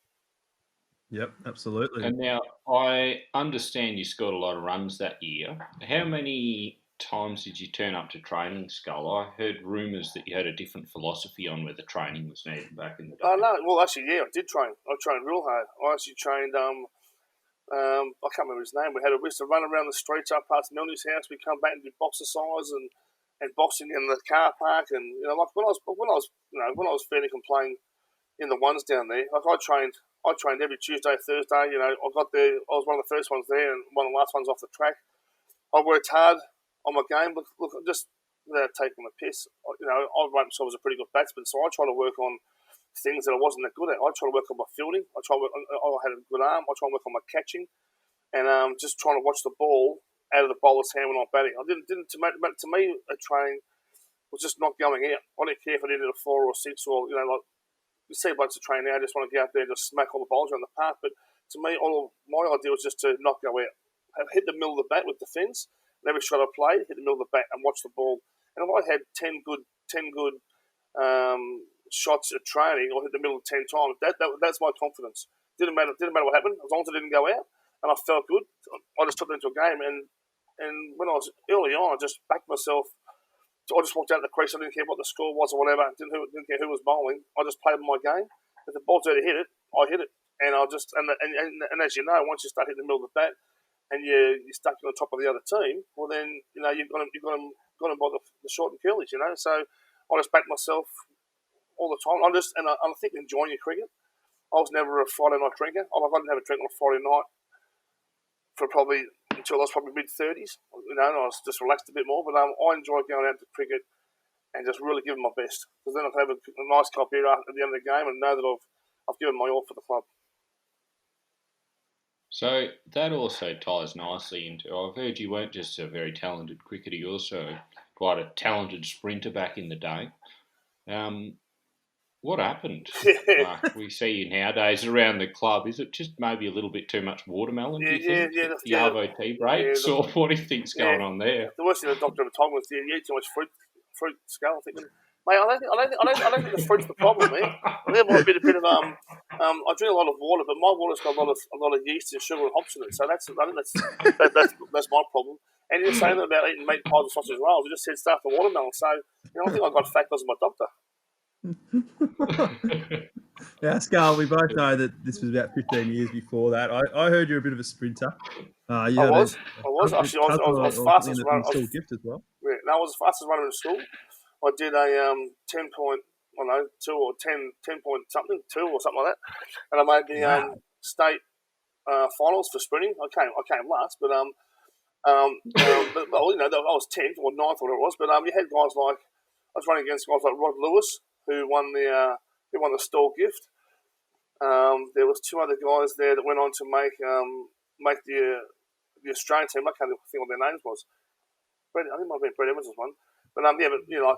Yep, absolutely. And now I understand you scored a lot of runs that year. How many times did you turn up to training, Skull? I heard rumours that you had a different philosophy on where the training was needed back in the day. No. Well, actually, yeah, I did train. I trained real hard. I actually trained. I can't remember his name. We used to run around the streets up past Milne's house. We'd come back and do boxercise and boxing in the car park. And like when I was fairly playing in the ones down there, like I trained every Tuesday, Thursday. I got there. I was one of the first ones there and one of the last ones off the track. I worked hard on my game. Look, just without taking the piss, I rate myself as a pretty good batsman, so I try to work on things that I wasn't that good at. I try to work on my fielding. I had a good arm. I try to work on my catching, and just trying to watch the ball out of the bowler's hand when I'm batting. I didn't. To me, a train was just not going out. I didn't care if I did it a 4 or 6 or like you see blokes to train now. I just want to go out there and just smack all the bowls around the park. But to me, my idea was just to not go out, hit the middle of the bat with defence. And every shot I played, hit the middle of the bat and watch the ball. And if I had 10 good shots at training, or hit the middle 10 times, that's my confidence. Didn't matter what happened, as long as it didn't go out, and I felt good. I just took it into a game, and when I was early on, I just backed myself. I just walked out of the crease. I didn't care what the score was or whatever. Didn't care who was bowling. I just played my game. If the ball's there to hit it, I hit it. And I just and as you know, once you start hitting the middle of the bat, and you're stuck on top of the other team, well then you've got them by the short and curlies, So I just backed myself all the time. I think enjoying your cricket. I was never a Friday night drinker. I didn't have a drink on a Friday night until I was probably mid-30s. And I was just relaxed a bit more. But I enjoyed going out to cricket and just really giving my best, because then I can have a nice cup beer at the end of the game and know that I've given my all for the club. So that also ties nicely into, I've heard you weren't just a very talented cricketer, you're also quite a talented sprinter back in the day. What happened? Like we see you nowadays around the club. Is it just maybe a little bit too much watermelon, do you think? The RVT breaks, or what do you think's going on there? The worst thing the doctor ever told me was you eat too much fruit, Skull. I'm thinking, mate, I don't think the fruit's the problem, man. There might be a bit of I drink a lot of water, but my water's got a lot of yeast and sugar and hops in it. So I think that's my problem. And you're saying about eating meat pies and sausage rolls. You just said stuff and watermelon. So I think I got fat because of my doctor. Now, Scarl, we both know that this was about 15 years before that. I heard you're a bit of a sprinter. You I had was. Actually, I was fast as in runner. the school gift as well. Yeah, no, I was the fastest runner in school. I did a 10 point, I don't know, 2 or 10 point something, 2 or something like that. And I made the state finals for sprinting. I came last, but well, you know, I was 10th or 9th, whatever it was. But you had guys like, I was running against guys like Rod Lewis, who won the store gift. There was 2 other guys there that went on to make the Australian team. I can't think what their names was. I think it might have been Brett Evans was one. But yeah, but you know,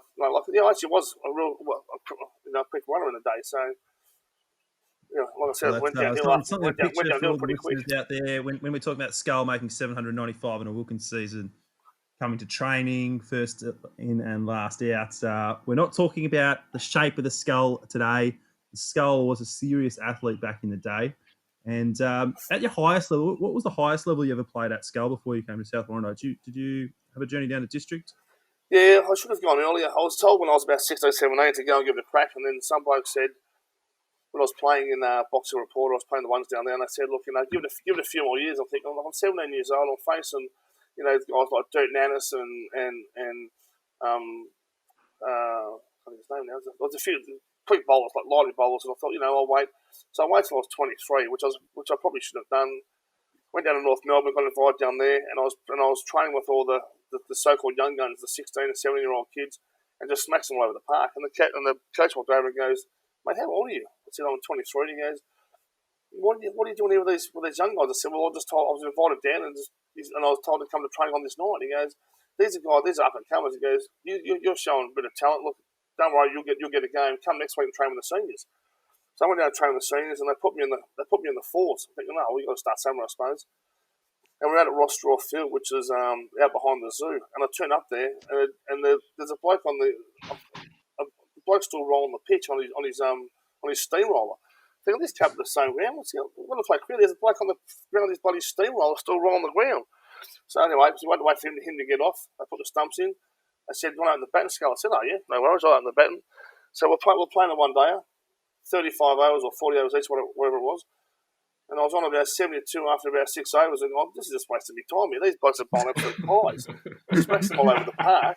actually was a real quick runner in the day. So like I said, went downhill pretty quick. Out there when we're talking about Skull making 795 in a Wilkins season, coming to training first in and last out. We're not talking about the shape of the Skull today. The Skull was a serious athlete back in the day. And at your highest level, what was the highest level you ever played at, Skull, before you came to South Warrandyte? Did you have a journey down to district? Yeah, I should have gone earlier. I was told when I was about 16, 17 to go and give it a crack, and then some bloke said, when I was playing in Boxing Report, I was playing the ones down there, and they said, look, give it a few more years. I'm thinking, I'm 17 years old, I'm facing, guys like Dirk Nannis and I think his name now. There was a few quick bowlers, like lighty bowlers, and I thought, I'll wait. So I waited till I was 23, which I probably should have done. Went down to North Melbourne, got invited down there, and I was training with all the so-called young guns, the 16 and 17-year-old kids, and just smacks them all over the park. And the coach walked over and goes, mate, how old are you? I said, I'm 23. And he goes, what are you doing here with these young guys? I said, well, I was invited down, and I was told to come to training on this night. He goes, these are up and comers. He goes, you're showing a bit of talent. Look, don't worry, you'll get a game. Come next week and train with the seniors. So I went down to train with the seniors, and they put me in the fours. I'm thinking, no, we got to start somewhere, I suppose. And we're out at Ross Straw Field, which is out behind the zoo. And I turn up there, and there's a bloke on the bloke still rolling the pitch on his steamroller. I think this tab the same ground. We're going to play cricket. There's a bloke on the ground of his bloody steamroller still rolling the ground. So anyway, we had to wait for him to get off. I put the stumps in. I said, "Do you want to open the batting, Skull?" I said, "Oh yeah, no worries, I'll open the batting." So we're playing a one dayer, 35 overs or 40 overs each, whatever it was. And I was on about 72 after about 6 overs, and this is just wasting my time here. These blokes are bowling absolute pies. I smashed them all over the park.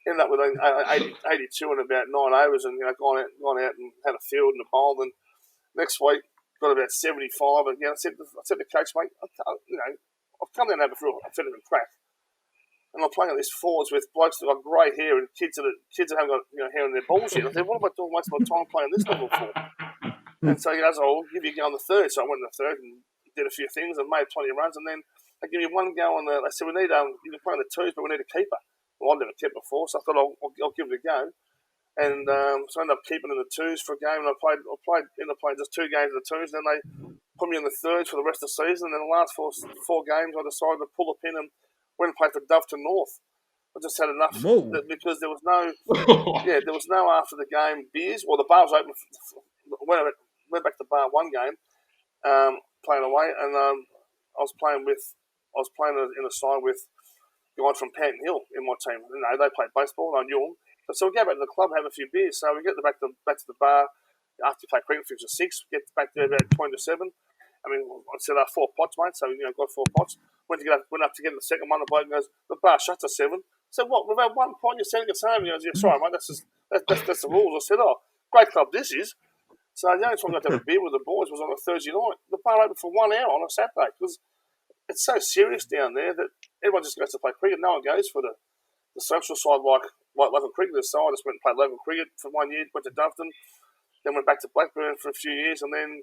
Ended up with 82 in about 9 overs, and gone out and had a field and a bowl. And next week got about 75. And I said to the coach, mate, I've come down there before a bit of a crack, and I'm playing at these forwards with blokes that got grey hair and kids that haven't got hair in their balls yet. I said, what am I doing wasting my time playing this level for? And so he goes, I'll give you a go on the third. So I went in the third and did a few things and made plenty of runs. And then they give you one go on the. They said, we need you can play on the twos, but we need a keeper. Well, I've never kept before, so I thought I'll give it a go. And so I ended up keeping in the twos for a game. And I ended up playing just 2 games in the twos. And then they put me in the thirds for the rest of the season. And then the last four games, I decided to pull the pin and went and played for Doveton North. I just had enough because there was no after the game beers. Well, the bar was open. Went back to the bar one game, playing away, and I was playing in a side with guys from Panton Hill in my team. They played baseball, and I knew them. So we go back to the club, have a few beers. So we get back to the bar after you play cricket, finish at 6. Get back there about 20 to 7. I mean, I said 4 pots, mate. So got 4 pots. Went up to get the second one. The bloke goes, the bar shuts at 7. So what? We've had 1 pot. You're sending us home. He goes, yeah, sorry, mate. That's the rules. I said, great club this is. So the only time I got to have a beer with the boys was on a Thursday night. The bar opened for 1 hour on a Saturday because it's so serious down there that everyone just goes to play cricket. No one goes for the social side like local cricketers. So I just went and played local cricket for 1 year, went to Doveton, then went back to Blackburn for a few years, and then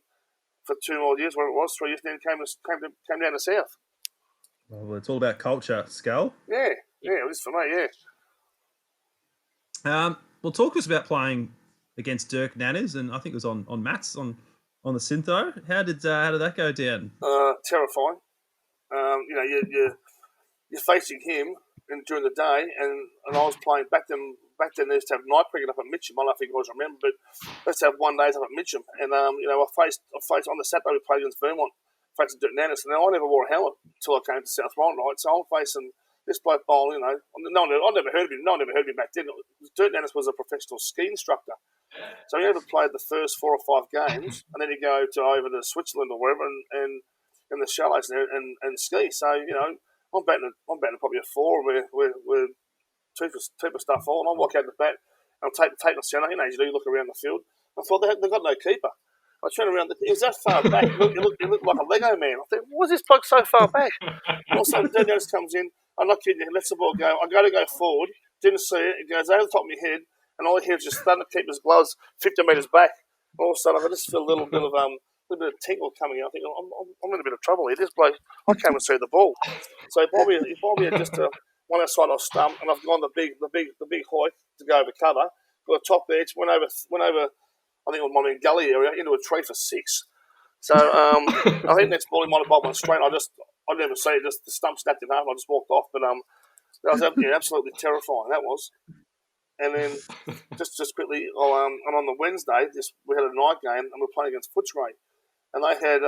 for 2 more years, where it was 3 years, then came down to South. Well, it's all about culture, Skull. Yeah, it is for me. Yeah. Well, talk to us about playing against Dirk Nannis, and I think it was on Matt's on the Syntho. How did that go down? Terrifying. You're facing him during the day, and I was playing back then. They used to have night cricket up at Mitcham. I don't know if you guys remember, but let's have 1 day up at Mitcham. And I faced on the Saturday we played against Vermont, facing Dirk Nannis, and I never wore a helmet until I came to South Warrandyte. So I'm facing this bloke bowl. I never heard of him. No one ever heard of him back then. Dirk Nannis was a professional ski instructor. So you ever played the first 4 or 5 games, and then you go over to Switzerland or wherever, and in the chalets and ski. So I'm betting probably a 4 with two for stuff all, and I walk out the bat and I'll take the centre. As you do, look around the field. I thought they've got no keeper. I turned around, it was that far back. It looked like a Lego man. I thought, why is this bloke so far back? And all of a sudden, Dan Jones comes in. I'm not kidding you. Lets the ball go. I go to go forward. Didn't see it. It goes over the top of my head, and all I hear is just starting to keep his gloves 50 metres back. All of a sudden, I just feel a little bit of tingle coming out. I think I'm in a bit of trouble here. This bloke, I can't even see the ball. So he bought me just one outside off stump, and I've gone the big hoik to go over cover. Got a top edge. Went over. I think it was my gully area into a tree for 6. So I think next ball he might have bowled one straight. I didn't even see it. Just the stump snapped in half. I just walked off. But that was absolutely terrifying. That was. And then just quickly, and on the Wednesday, we had a night game and we were playing against Footscray, and they had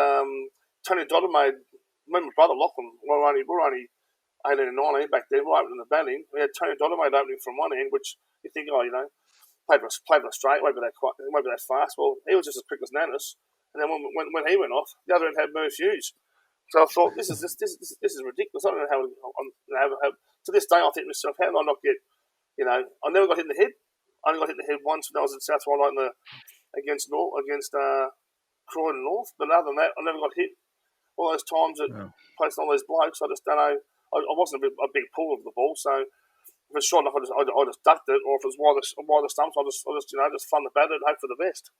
Tony Dodder made. Me and my brother Lachlan. We were only 18 and 19 back then. We were opening the batting. We had Tony Dodder made opening from one end, which you think, played for Australia, won't be that fast. Well, he was just as quick as Nannis. And then when he went off, the other end had Merv Hughes. So I thought, this is ridiculous. I don't know how to this day I think to myself, how did I not get, I never got hit in the head. I only got hit in the head once when I was in South Ryde against Croydon North. But other than that, I never got hit. All those times that placed all these blokes, I just don't know. I wasn't a big pull of the ball, so if it's short enough, I just ducked it, or if it's wide the stumps, I just fun the bat and hope for the best.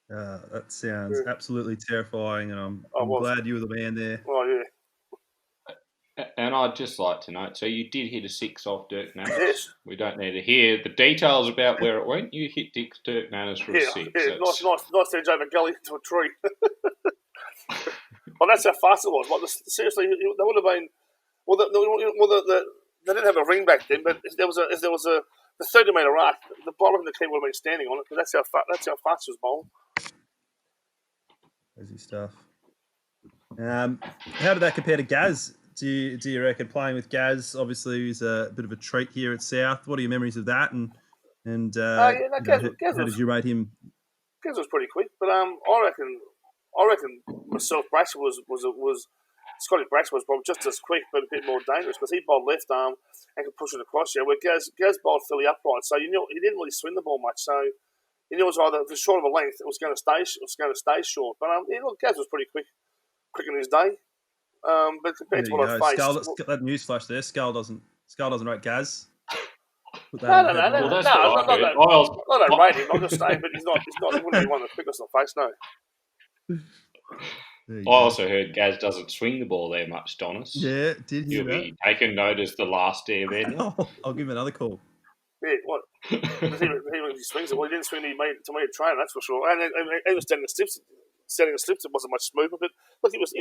That sounds absolutely terrifying, and I'm glad you were the man there. Oh yeah. And I'd just like to note, so you did hit a 6 off Dirk Nannis. Yes. We don't need to hear the details about where it went. You hit Dirk Nannis for a 6. Yeah, nice edge over gully into a tree. Well, that's how fast it was. Like, seriously, they would have been. Well, they didn't have a ring back then, but if there was a 30-metre arc, the bowler in the team would have been standing on it because that's how fast it was bowled. Crazy stuff. How did that compare to Gaz? Do you reckon playing with Gaz obviously is a bit of a treat here at South? What are your memories of that? How did you rate him? Gaz was pretty quick, but I reckon myself Braxton was Scotty Braxton was probably just as quick but a bit more dangerous because he bowled left arm and could push it across. Yeah, where Gaz bowled fairly upright, so you knew he didn't really swing the ball much. So you knew it was either if it was short of a length, it was going to stay short. But Gaz was pretty quick in his day. But compared to what I faced, that news flash there. Skull doesn't rate Gaz. No. I don't rate him. I'm just saying, but he's not. He wouldn't be one of the quickest on face. No. I also heard Gaz doesn't swing the ball there much, Donis. Yeah, did hear that. You'll be taking note as the last airbender. I'll give him another call. Yeah, what? he swings it. Well, he didn't swing to me at training, that's for sure. And he was setting the slips. It wasn't much smoother, but look, he was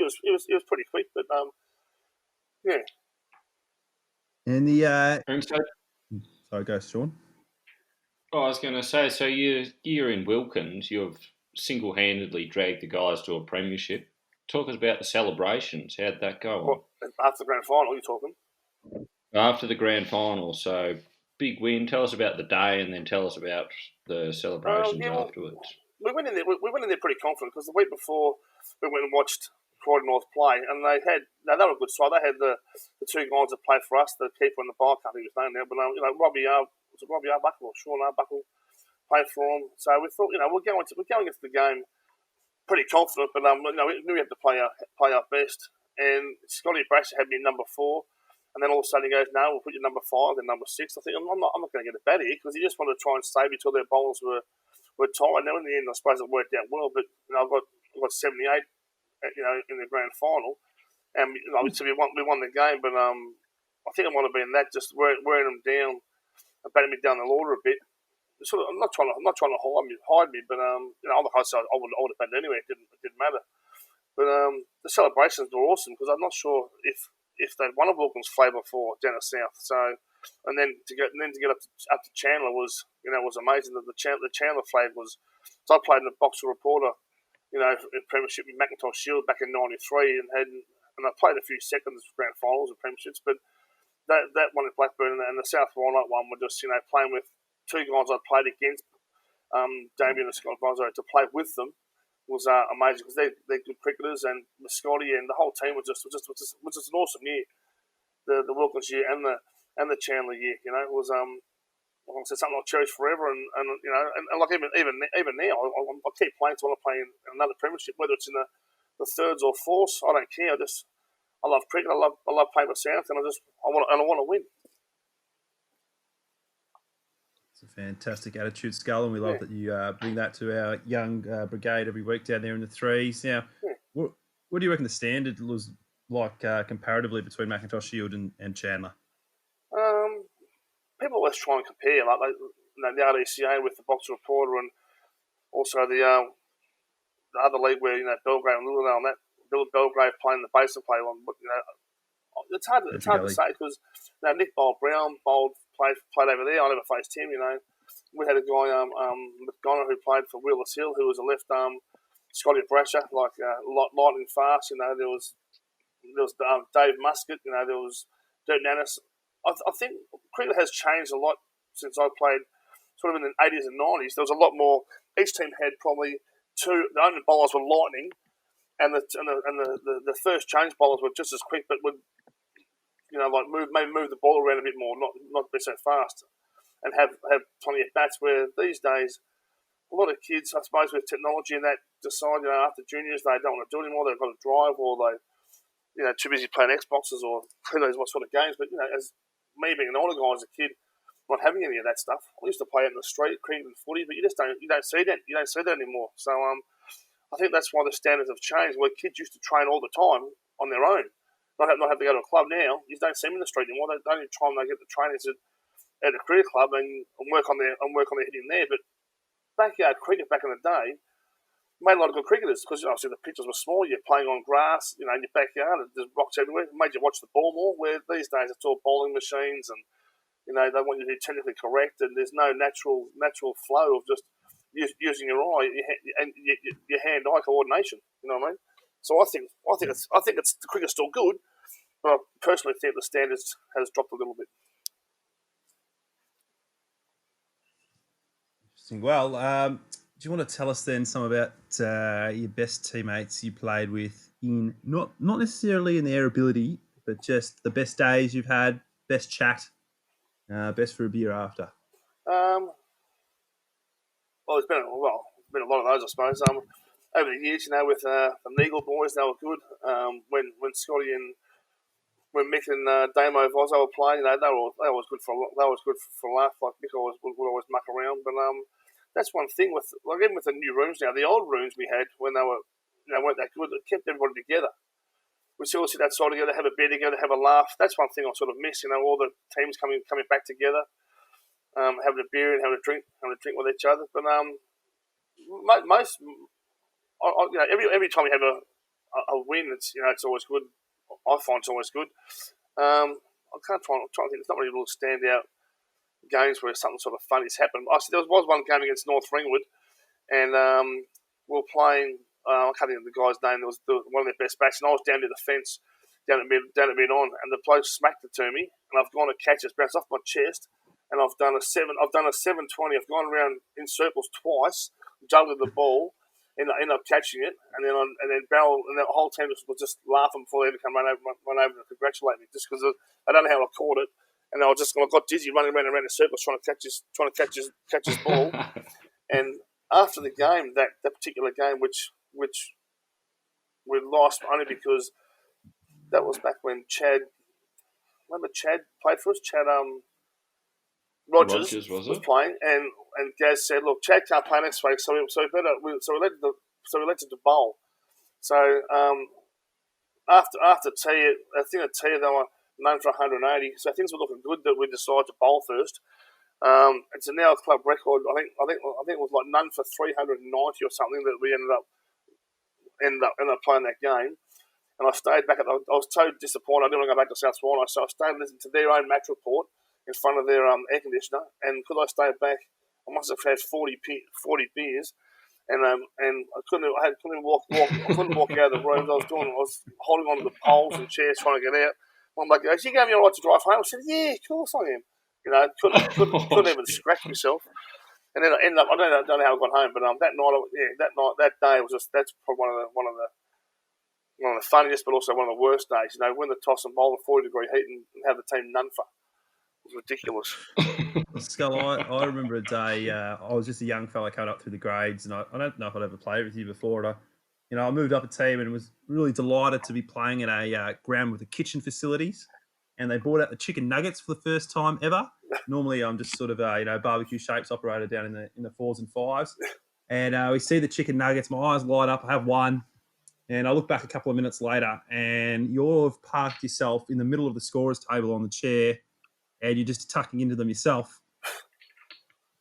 pretty quick. But yeah. And sorry, go, Sean. I was going to say, so you're in Wilkins. You've single-handedly dragged the guys to a premiership. Talk us about the celebrations. How'd that go? Well, after the grand final, you're talking? After the grand final, so big win. Tell us about the day, and then tell us about the celebrations afterwards. We went in there pretty confident because the week before we went and watched Croydon North play, and they were a good side. They had the 2 guys that played for us, the keeper and the bowler. I can't think of his name now, but Robbie Arbuckle or Sean Arbuckle played for them. So we thought, we're going into the game pretty confident, but we knew we had to play our best. And Scotty Braxton had me number 4, and then all of a sudden he goes, "No, we'll put you number 5 and number 6." I think I'm not going to get a bat here because he just wanted to try and save me till their bowlers were tired. Now in the end, I suppose it worked out well, but I got 78, in the grand final, and so we won the game. But I think it might have been that just wearing them down, and batting me down the order a bit. Sort of, I'm not trying to hide me, but other hosts I would have batted anyway. It didn't matter. But the celebrations were awesome because I'm not sure if they'd won a Wilkins flavour for down at South. So, and then to get up to Chandler was amazing. The Chandler flag was. So I played in the Boxer Reporter, in Premiership with Macintosh Shield back in '93, and I played a few seconds grand finals and premierships, but that one at Blackburn and the South Ryde one were just playing with 2 guys I'd played against Damien and Scott Bozzo to play with them was amazing because they're good cricketers, and Scotty and the whole team was just an awesome year. The Wilkins year and the Chandler year, it was like I said, something I'll cherish forever. And like even now, I keep playing to want to play in another premiership, whether it's in the thirds or fourths. I don't care. I love cricket. I love playing for South, and I want to win. It's a fantastic attitude, Skull, and we love that you bring that to our young brigade every week down there in the threes. Now, what do you reckon the standard was like comparatively between Macintosh Shield and Chandler? People always try and compare, like the RDCA with the Boxer Reporter, and also the other league where Belgrave and Lilydale and that Belgrave playing the Basin play on. But it's hard to say because Nick Brown played over there. I never faced him. We had a guy McDonough who played for Wheelers Hill, who was a left arm Scotty Brasher, like lightning fast. There was Dave Muscat. There was Dirk Nannis. I think cricket has changed a lot since I played, sort of in the 80s and 90s. There was a lot more. Each team had probably two. The opening bowlers were lightning, and the first change bowlers were just as quick, but would move the ball around a bit more, not be so fast, and have plenty of bats. Where these days, a lot of kids, I suppose, with technology and that, decide after juniors they don't want to do it anymore. They've got to drive, or they too busy playing Xboxes or who knows what sort of games. But as me being an older guy as a kid, not having any of that stuff. I used to play out in the street, cricket and footy, but you don't see that. You don't see that anymore. So I think that's why the standards have changed. Where kids used to train all the time on their own, not have to go to a club now. You don't see them in the street anymore. The only time they get the trainers at a career club and work on their hitting there. But backyard cricket back in the day made a lot of good cricketers because obviously the pitches were small. You're playing on grass, in your backyard. There's rocks everywhere. It made you watch the ball more. Where these days it's all bowling machines and they want you to be technically correct, and there's no natural flow of just using your eye and your hand-eye coordination. You know what I mean? So I think it's the cricket's still good, but I personally think the standards has dropped a little bit. Interesting. Well, do you want to tell us then some about your best teammates you played with in not necessarily in their ability, but just the best days you've had, best chat, best for a beer after? Well, there's been a lot of those, I suppose. Over the years, with the Neagle boys, they were good. When Scotty and when Mick and Damo Vozzo were playing, they were always good for a laugh. Like Mick would always muck around, but that's one thing even with the new rooms now. The old rooms we had when they were weren't that good. It kept everybody together. We still sit outside together, have a beer together, have a laugh. That's one thing I sort of miss. All the teams coming back together, having a beer and having a drink with each other. But most, every time we have a win, it's always good. I find it's always good. I can't try and think. It's not really little standout games where something sort of funny's happened. There was one game against North Ringwood, and we were playing. I can't think of the guy's name. It was one of their best bats, and I was down near the fence, down at mid on, and the bloke smacked it to me, and I've gone to catch it, bounced off my chest, and I've done a 720. I've gone around in circles twice, juggled the ball, and ended up catching it, and then Barrel and the whole team was just laughing before they ever come run over and congratulate me, just because I don't know how I caught it. And I got dizzy running around in circles trying to catch his ball. And after the game, that particular game, which we lost only because that was back when Chad played for us. Chad Rogers was playing, and Gaz said, "Look, Chad can't play next week, so we elected to bowl." So after tea, I think at tea they were known for 180, so things were looking good that we decided to bowl first. It's now a club record. I think it was like none for 390 or something that we ended up playing that game. And I stayed back I was so disappointed. I didn't want to go back to South Swan, so I stayed listening to their own match report in front of their air conditioner. And because I stayed back, I must have had 40 beers. And I couldn't walk out of the room. I was holding on to the poles and chairs trying to get out. I'm like, "Is you gave me a right to drive home?" I said, "Yeah, of course I am." Couldn't even scratch myself. And then I ended up. I don't know how I got home, but that day was that's probably one of the funniest, but also one of the worst days. You know, when the toss and bowl in 40-degree heat and have the team none for. It was ridiculous. Skull, I remember a day. I was just a young fella coming up through the grades, and I don't know if I'd ever played with you before. And I moved up a team and was really delighted to be playing at a ground with the kitchen facilities. And they brought out the chicken nuggets for the first time ever. Normally, I'm just sort of barbecue shapes operator down in the 4s and 5s. And we see the chicken nuggets. My eyes light up. I have one. And I look back a couple of minutes later, and you've parked yourself in the middle of the scorer's table on the chair, and you're just tucking into them yourself.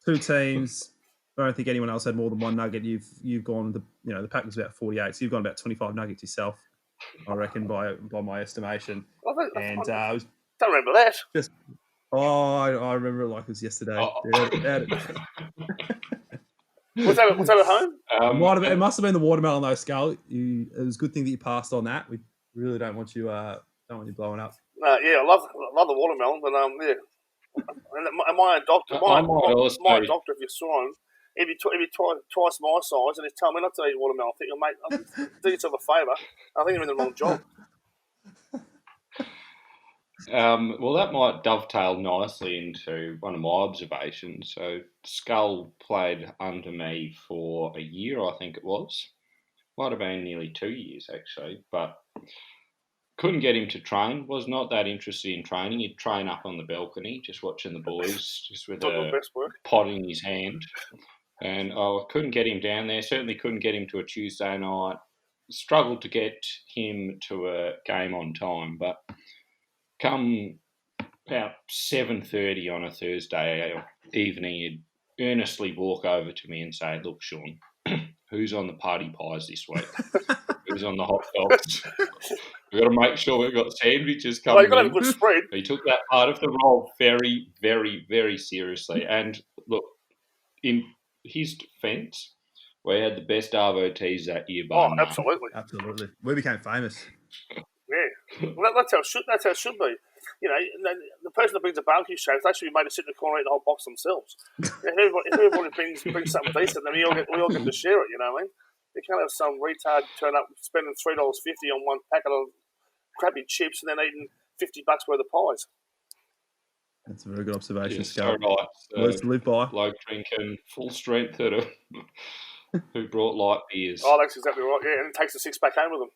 2 teams. I don't think anyone else had more than one nugget. You've gone. The pack was about 48, so you've gone about 25 nuggets yourself, I reckon, by my estimation. I don't remember that. I remember it like it was yesterday. Was that at home? It must have been the watermelon though, Skull. It was a good thing that you passed on that. We really don't want you blowing up. I love the watermelon, but yeah. And my doctor, if you saw him, he'd be twice my size, and he'd tell me not to eat watermelon. I think, mate, do yourself a favour. I think you're in the wrong job. Well, that might dovetail nicely into one of my observations. So Skull played under me for a year, I think it was. Might have been nearly 2 years, actually, but couldn't get him to train. Was not that interested in training. He'd train up on the balcony, just watching the boys, just with a pot in his hand. And I couldn't get him down there. Certainly couldn't get him to a Tuesday night. Struggled to get him to a game on time, but come about 7:30 on a Thursday evening, he'd earnestly walk over to me and say, "Look, Sean, who's on the party pies this week? Who's on the hot dogs? We've got to make sure we've got sandwiches coming you've got to have a good spread." He took that part of the role very, very, very seriously. And look, in his defence, we had the best RVTs that year. Absolutely. We became famous. Yeah, well, that's how it should be. You know, the person that brings the barbecue shakes, they should be made to sit in the corner and eat the whole box themselves. If everybody brings something decent, then we all get to share it. You know what I mean? You can't have some retard turn up spending $3.50 on one packet of crappy chips and then eating $50 worth of pies. That's a very good observation, Scott. Right. Words to live by. Bloke drinking full strength who brought light beers. Oh, that's exactly right. Yeah, and it takes a 6-pack home with them.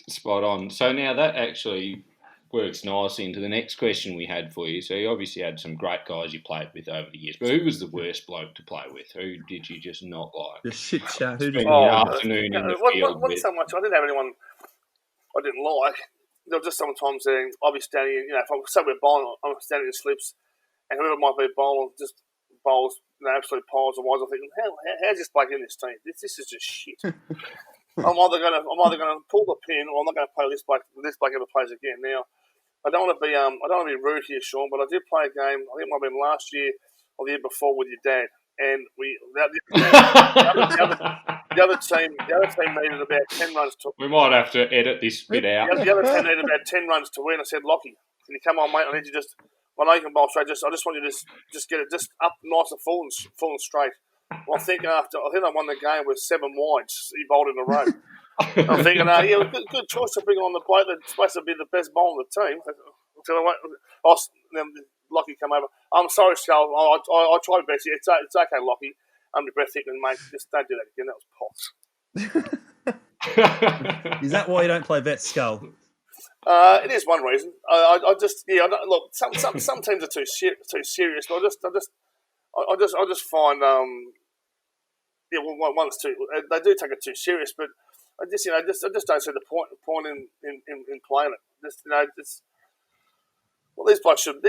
Spot on. So now that actually works nicely into the next question we had for you. So you obviously had some great guys you played with over the years, but who was the worst bloke to play with? Who did you just not like? The shit chat. Who did afternoon in the field with? So much. I didn't have anyone I didn't like. There was just sometimes I'll be standing, if I'm we're bowling, I'm standing in slips, and whoever might be bowling just bowls absolute piles of wise. I'm thinking, how's this bloke in this team? This is just shit. I'm either going to pull the pin, or I'm not going to play this bloke ever plays again. Now, I don't want to be rude here, Sean, but I did play a game. I think it might have been last year or the year before with your dad, and the other team needed about 10 runs to. We might have to edit this bit out. The other team needed about 10 runs to win. I said, Lockie, can you come on, mate? I need you just. I know you can bowl straight. I just want you to just get it just up nice and full and straight. Well, I think I won the game with 7 wides. He bowled in a row. I'm thinking, good choice to bring on the bloke that's supposed to be the best bowler on the team. So Lockie come over. I'm sorry, Skull. I tried my best. It's okay, Lockie. I'm the breath thinking, mate, just don't do that again. That was pots. Is that why you don't play vet, Skull? It is one reason. Look, some teams are too serious, but I just find one's too. They do take it too serious, but I just don't see the point in playing it. These blokes should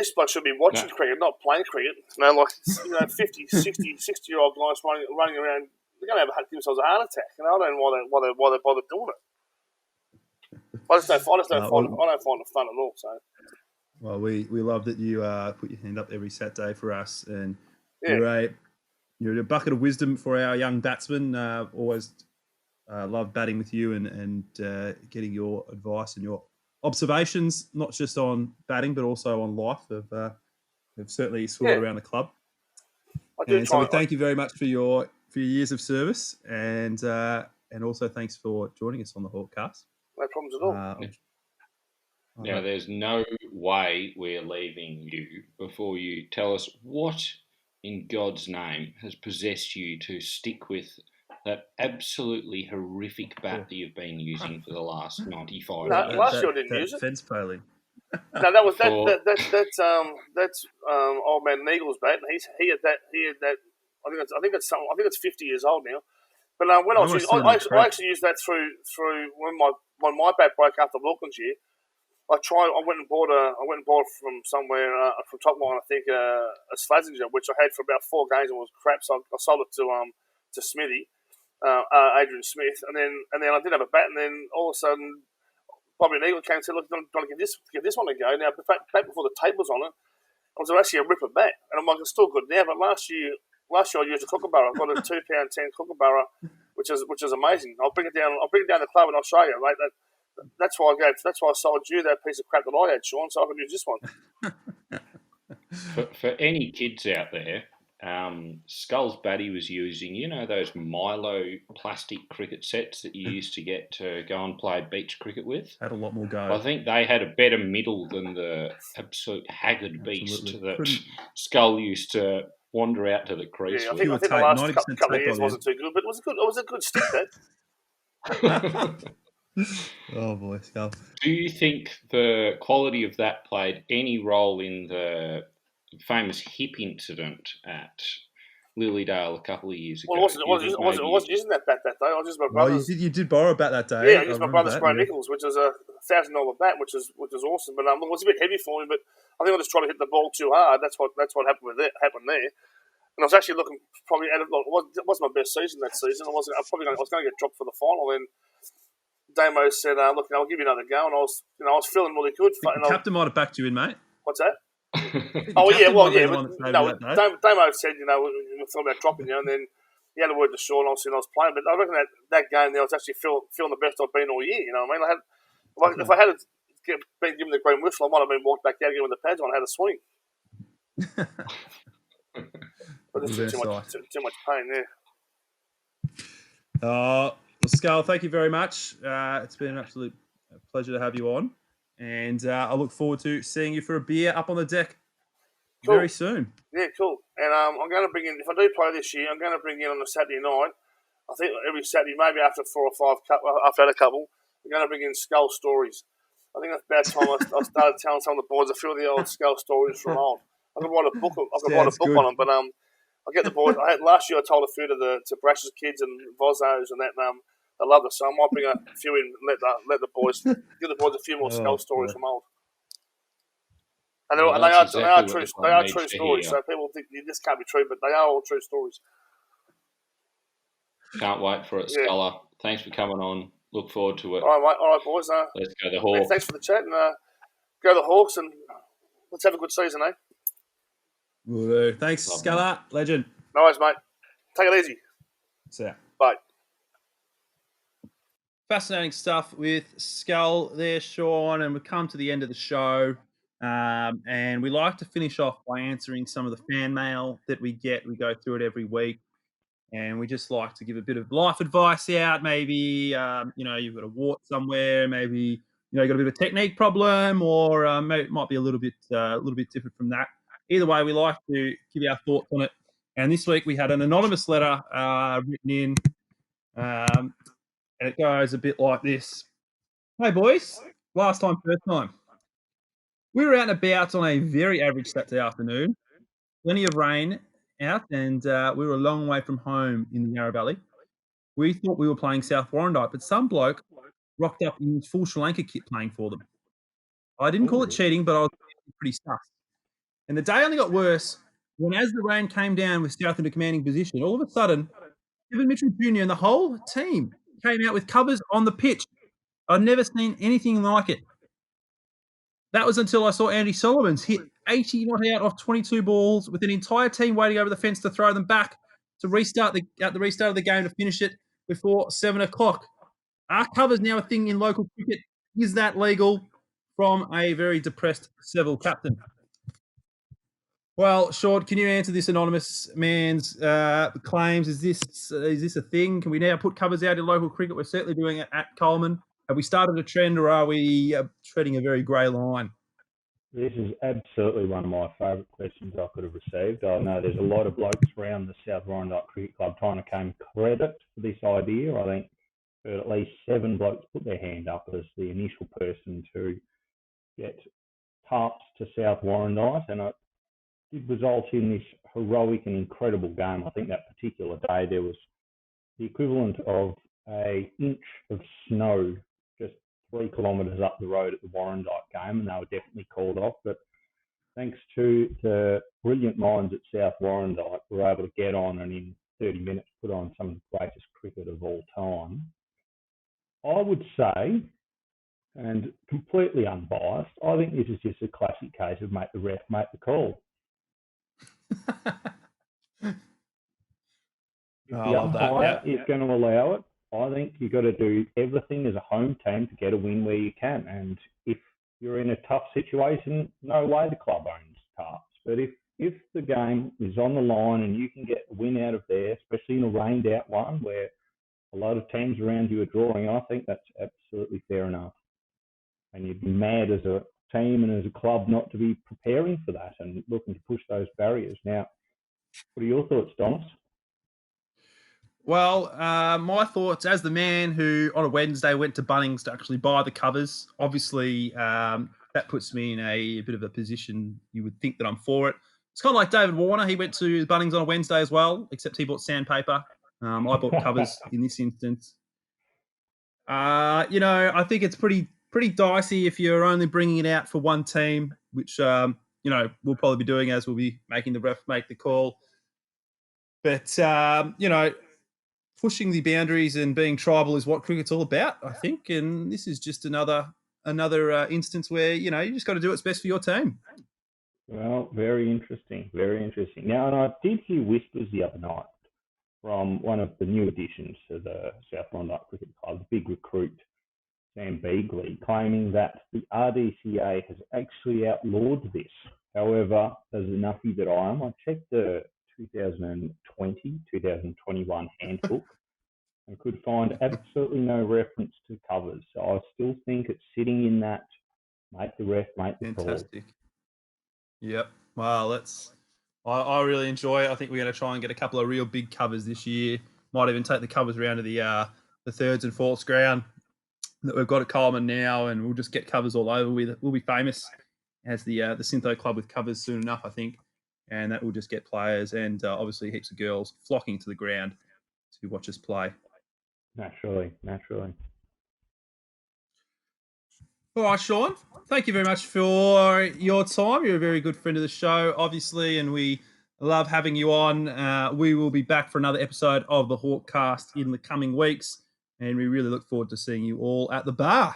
be watching cricket, not playing cricket. 50, 60, 60-year-old guys running around. They're going to give themselves a heart attack. And I don't know why they bother doing it. I don't find it fun at all. So. Well, we love that you put your hand up every Saturday for us, and you're a bucket of wisdom for our young batsmen. Always love batting with you and getting your advice and your observations, not just on batting but also on life. Have certainly swirled around the club. And so we thank you very much for your years of service, and also thanks for joining us on the Hawkcast. No problems at all. Now, there's no way we're leaving you before you tell us what, in God's name, has possessed you to stick with that absolutely horrific bat that you've been using for the last 95 No, years. last year I didn't use it. Fence paling. No, that was that's old man Neagle's bat, and he had that. I think it's 50 years old now. But when I actually used that through when my bat broke after Wilkins year. I went and bought from somewhere from Top Line, I think, a Slazenger, which I had for about 4 games and was crap. So I sold it to Smithy, Adrian Smith, and then I didn't have a bat, and then all of a sudden Bobby Neagle came and said, "Look, I'm trying to give this one a go." Now, back before the tape was on it, it was actually a ripper bat, and I'm like, it's still good now. But last year I used a Kookaburra. I got a 2 pound 10 Kookaburra, which is amazing. I'll bring it down the club and I'll show you, mate. That's why I sold you that piece of crap that I had, Sean, so I can use this one. For any kids out there, Skulls Batty was using, those Milo plastic cricket sets that you used to get to go and play beach cricket with. Had a lot more go. I think they had a better middle than the absolute haggard beast that Skull used to wander out to the crease. Yeah, I think the last couple of years wasn't too good, but it was a good stick, that. Oh boy, Skull. Do you think the quality of that played any role in the famous hip incident at Lilydale a couple of years ago? Well, it wasn't using that bat that day. I was using my brother's. You did borrow a bat that day. Yeah, I used my brother's Gray Nichols, which is a $1,000 bat, which is awesome. But it was a bit heavy for me. But I think I just tried to hit the ball too hard. That's what happened there. And I was actually looking probably at it. It wasn't my best season that season. I was going to get dropped for the final. And Damo said, "Look, I'll give you another go." And I was feeling really good. The captain might have backed you in, mate. What's that? Oh yeah, well yeah. Damo said, we thought about dropping you, and then he had a word to Sean. Obviously, I was playing, but I reckon that game there I was actually feeling the best I've been all year. You know what I mean? If I had been given the green whistle, I might have been walked back out again with the pads on. I had a swing. But there's too much pain there. Skull, thank you very much. It's been an absolute pleasure to have you on. And I look forward to seeing you for a beer up on the deck very soon. Yeah, cool. And I'm going to bring in, if I do play this year, I'm going to bring in on a Saturday night. I think every Saturday, maybe after 4 or 5, after I had a couple, I'm going to bring in Skull stories. I think it's about time I started telling some of the boys a few of the old Skull stories from old. I could write a book. On them, but I'll get the boys. Last year I told a few to Brash's kids and Vozos and that. I love it, so I might bring a few in. Let the boys give the boys a few more Skull stories from old. And they are true stories. So people think this can't be true, but they are all true stories. Can't wait for it, Sculler. Thanks for coming on. Look forward to it. All right, boys. Let's go the Hawks. Thanks for the chat, and go the Hawks, and let's have a good season, eh? Woo. Thanks, Sculler. Legend. No worries, mate. Take it easy. See ya. Bye. Fascinating stuff with Skull there, Sean, and we've come to the end of the show. And we like to finish off by answering some of the fan mail that we get. We go through it every week, and we just like to give a bit of life advice out. Maybe you've got a wart somewhere. Maybe you've got a bit of a technique problem, or maybe it might be a little bit different from that. Either way, we like to give our thoughts on it. And this week we had an anonymous letter written in. And it goes a bit like this. Hey, boys. Last time, first time. We were out and about on a very average Saturday afternoon. Plenty of rain out, and we were a long way from home in the Yarra Valley. We thought we were playing South Warrandyte, but some bloke rocked up in his full Sri Lanka kit playing for them. I didn't call it cheating, but I was pretty sus. And the day only got worse when, as the rain came down with South in a commanding position, all of a sudden, Kevin Mitchell Jr. and the whole team came out with covers on the pitch. I'd never seen anything like it. That was until I saw Andy Solomons hit 80 not out off 22 balls with an entire team waiting over the fence to throw them back to restart at the restart of the game to finish it before 7 o'clock. Are covers now a thing in local cricket? Is that legal? From a very depressed Seville captain. Well, Sean, can you answer this anonymous man's claims? Is this a thing? Can we now put covers out in local cricket? We're certainly doing it at Coleman. Have we started a trend, or are we treading a very grey line? This is absolutely one of my favourite questions I could have received. I know there's a lot of blokes around the South Warrandyte Cricket Club trying to claim credit for this idea. I think at least 7 blokes put their hand up as the initial person to get tarps to South Warrandyte, and it did result in this heroic and incredible game. I think that particular day there was the equivalent of an inch of snow just 3 kilometres up the road at the Warrandyte game, and they were definitely called off. But thanks to the brilliant minds at South Warrandyte, we were able to get on and in 30 minutes put on some of the greatest cricket of all time. I would say, and completely unbiased, I think this is just a classic case of make the ref make the call. If the umpire is going to allow it, I think you've got to do everything as a home team to get a win where you can. And if you're in a tough situation, no way the club owns tarps. But if the game is on the line and you can get a win out of there, especially in a rained out one where a lot of teams around you are drawing, I think that's absolutely fair enough. And you'd be mad as a team and as a club not to be preparing for that and looking to push those barriers. Now, what are your thoughts, Thomas? Well, my thoughts as the man who on a Wednesday went to Bunnings to actually buy the covers, obviously that puts me in a bit of a position you would think that I'm for it. It's kind of like David Warner. He went to Bunnings on a Wednesday as well, except he bought sandpaper. I bought covers in this instance. I think it's pretty dicey if you're only bringing it out for one team, which, we'll probably be doing as we'll be making the ref make the call. But, pushing the boundaries and being tribal is what cricket's all about, I think. And this is just another instance where, you just got to do what's best for your team. Well, very interesting, very interesting. Now, and I did hear whispers the other night from one of the new additions to the South Warrandyte Cricket Club, the big recruit, Sam Beagley, claiming that the RDCA has actually outlawed this. However, as a nuffy that I am, I checked the 2020-2021 handbook and could find absolutely no reference to covers. So I still think it's sitting in that make the ref make the call. Fantastic. Yep. Well, I really enjoy it. I think we're going to try and get a couple of real big covers this year. Might even take the covers around to the thirds and fourths ground that we've got at Coleman now, and we'll just get covers all over. We'll be famous as the Syntho Club with covers soon enough, I think. And that will just get players and obviously heaps of girls flocking to the ground to watch us play. Naturally. All right, Sean, thank you very much for your time. You're a very good friend of the show, obviously, and we love having you on. We will be back for another episode of the Hawkcast in the coming weeks, and we really look forward to seeing you all at the bar.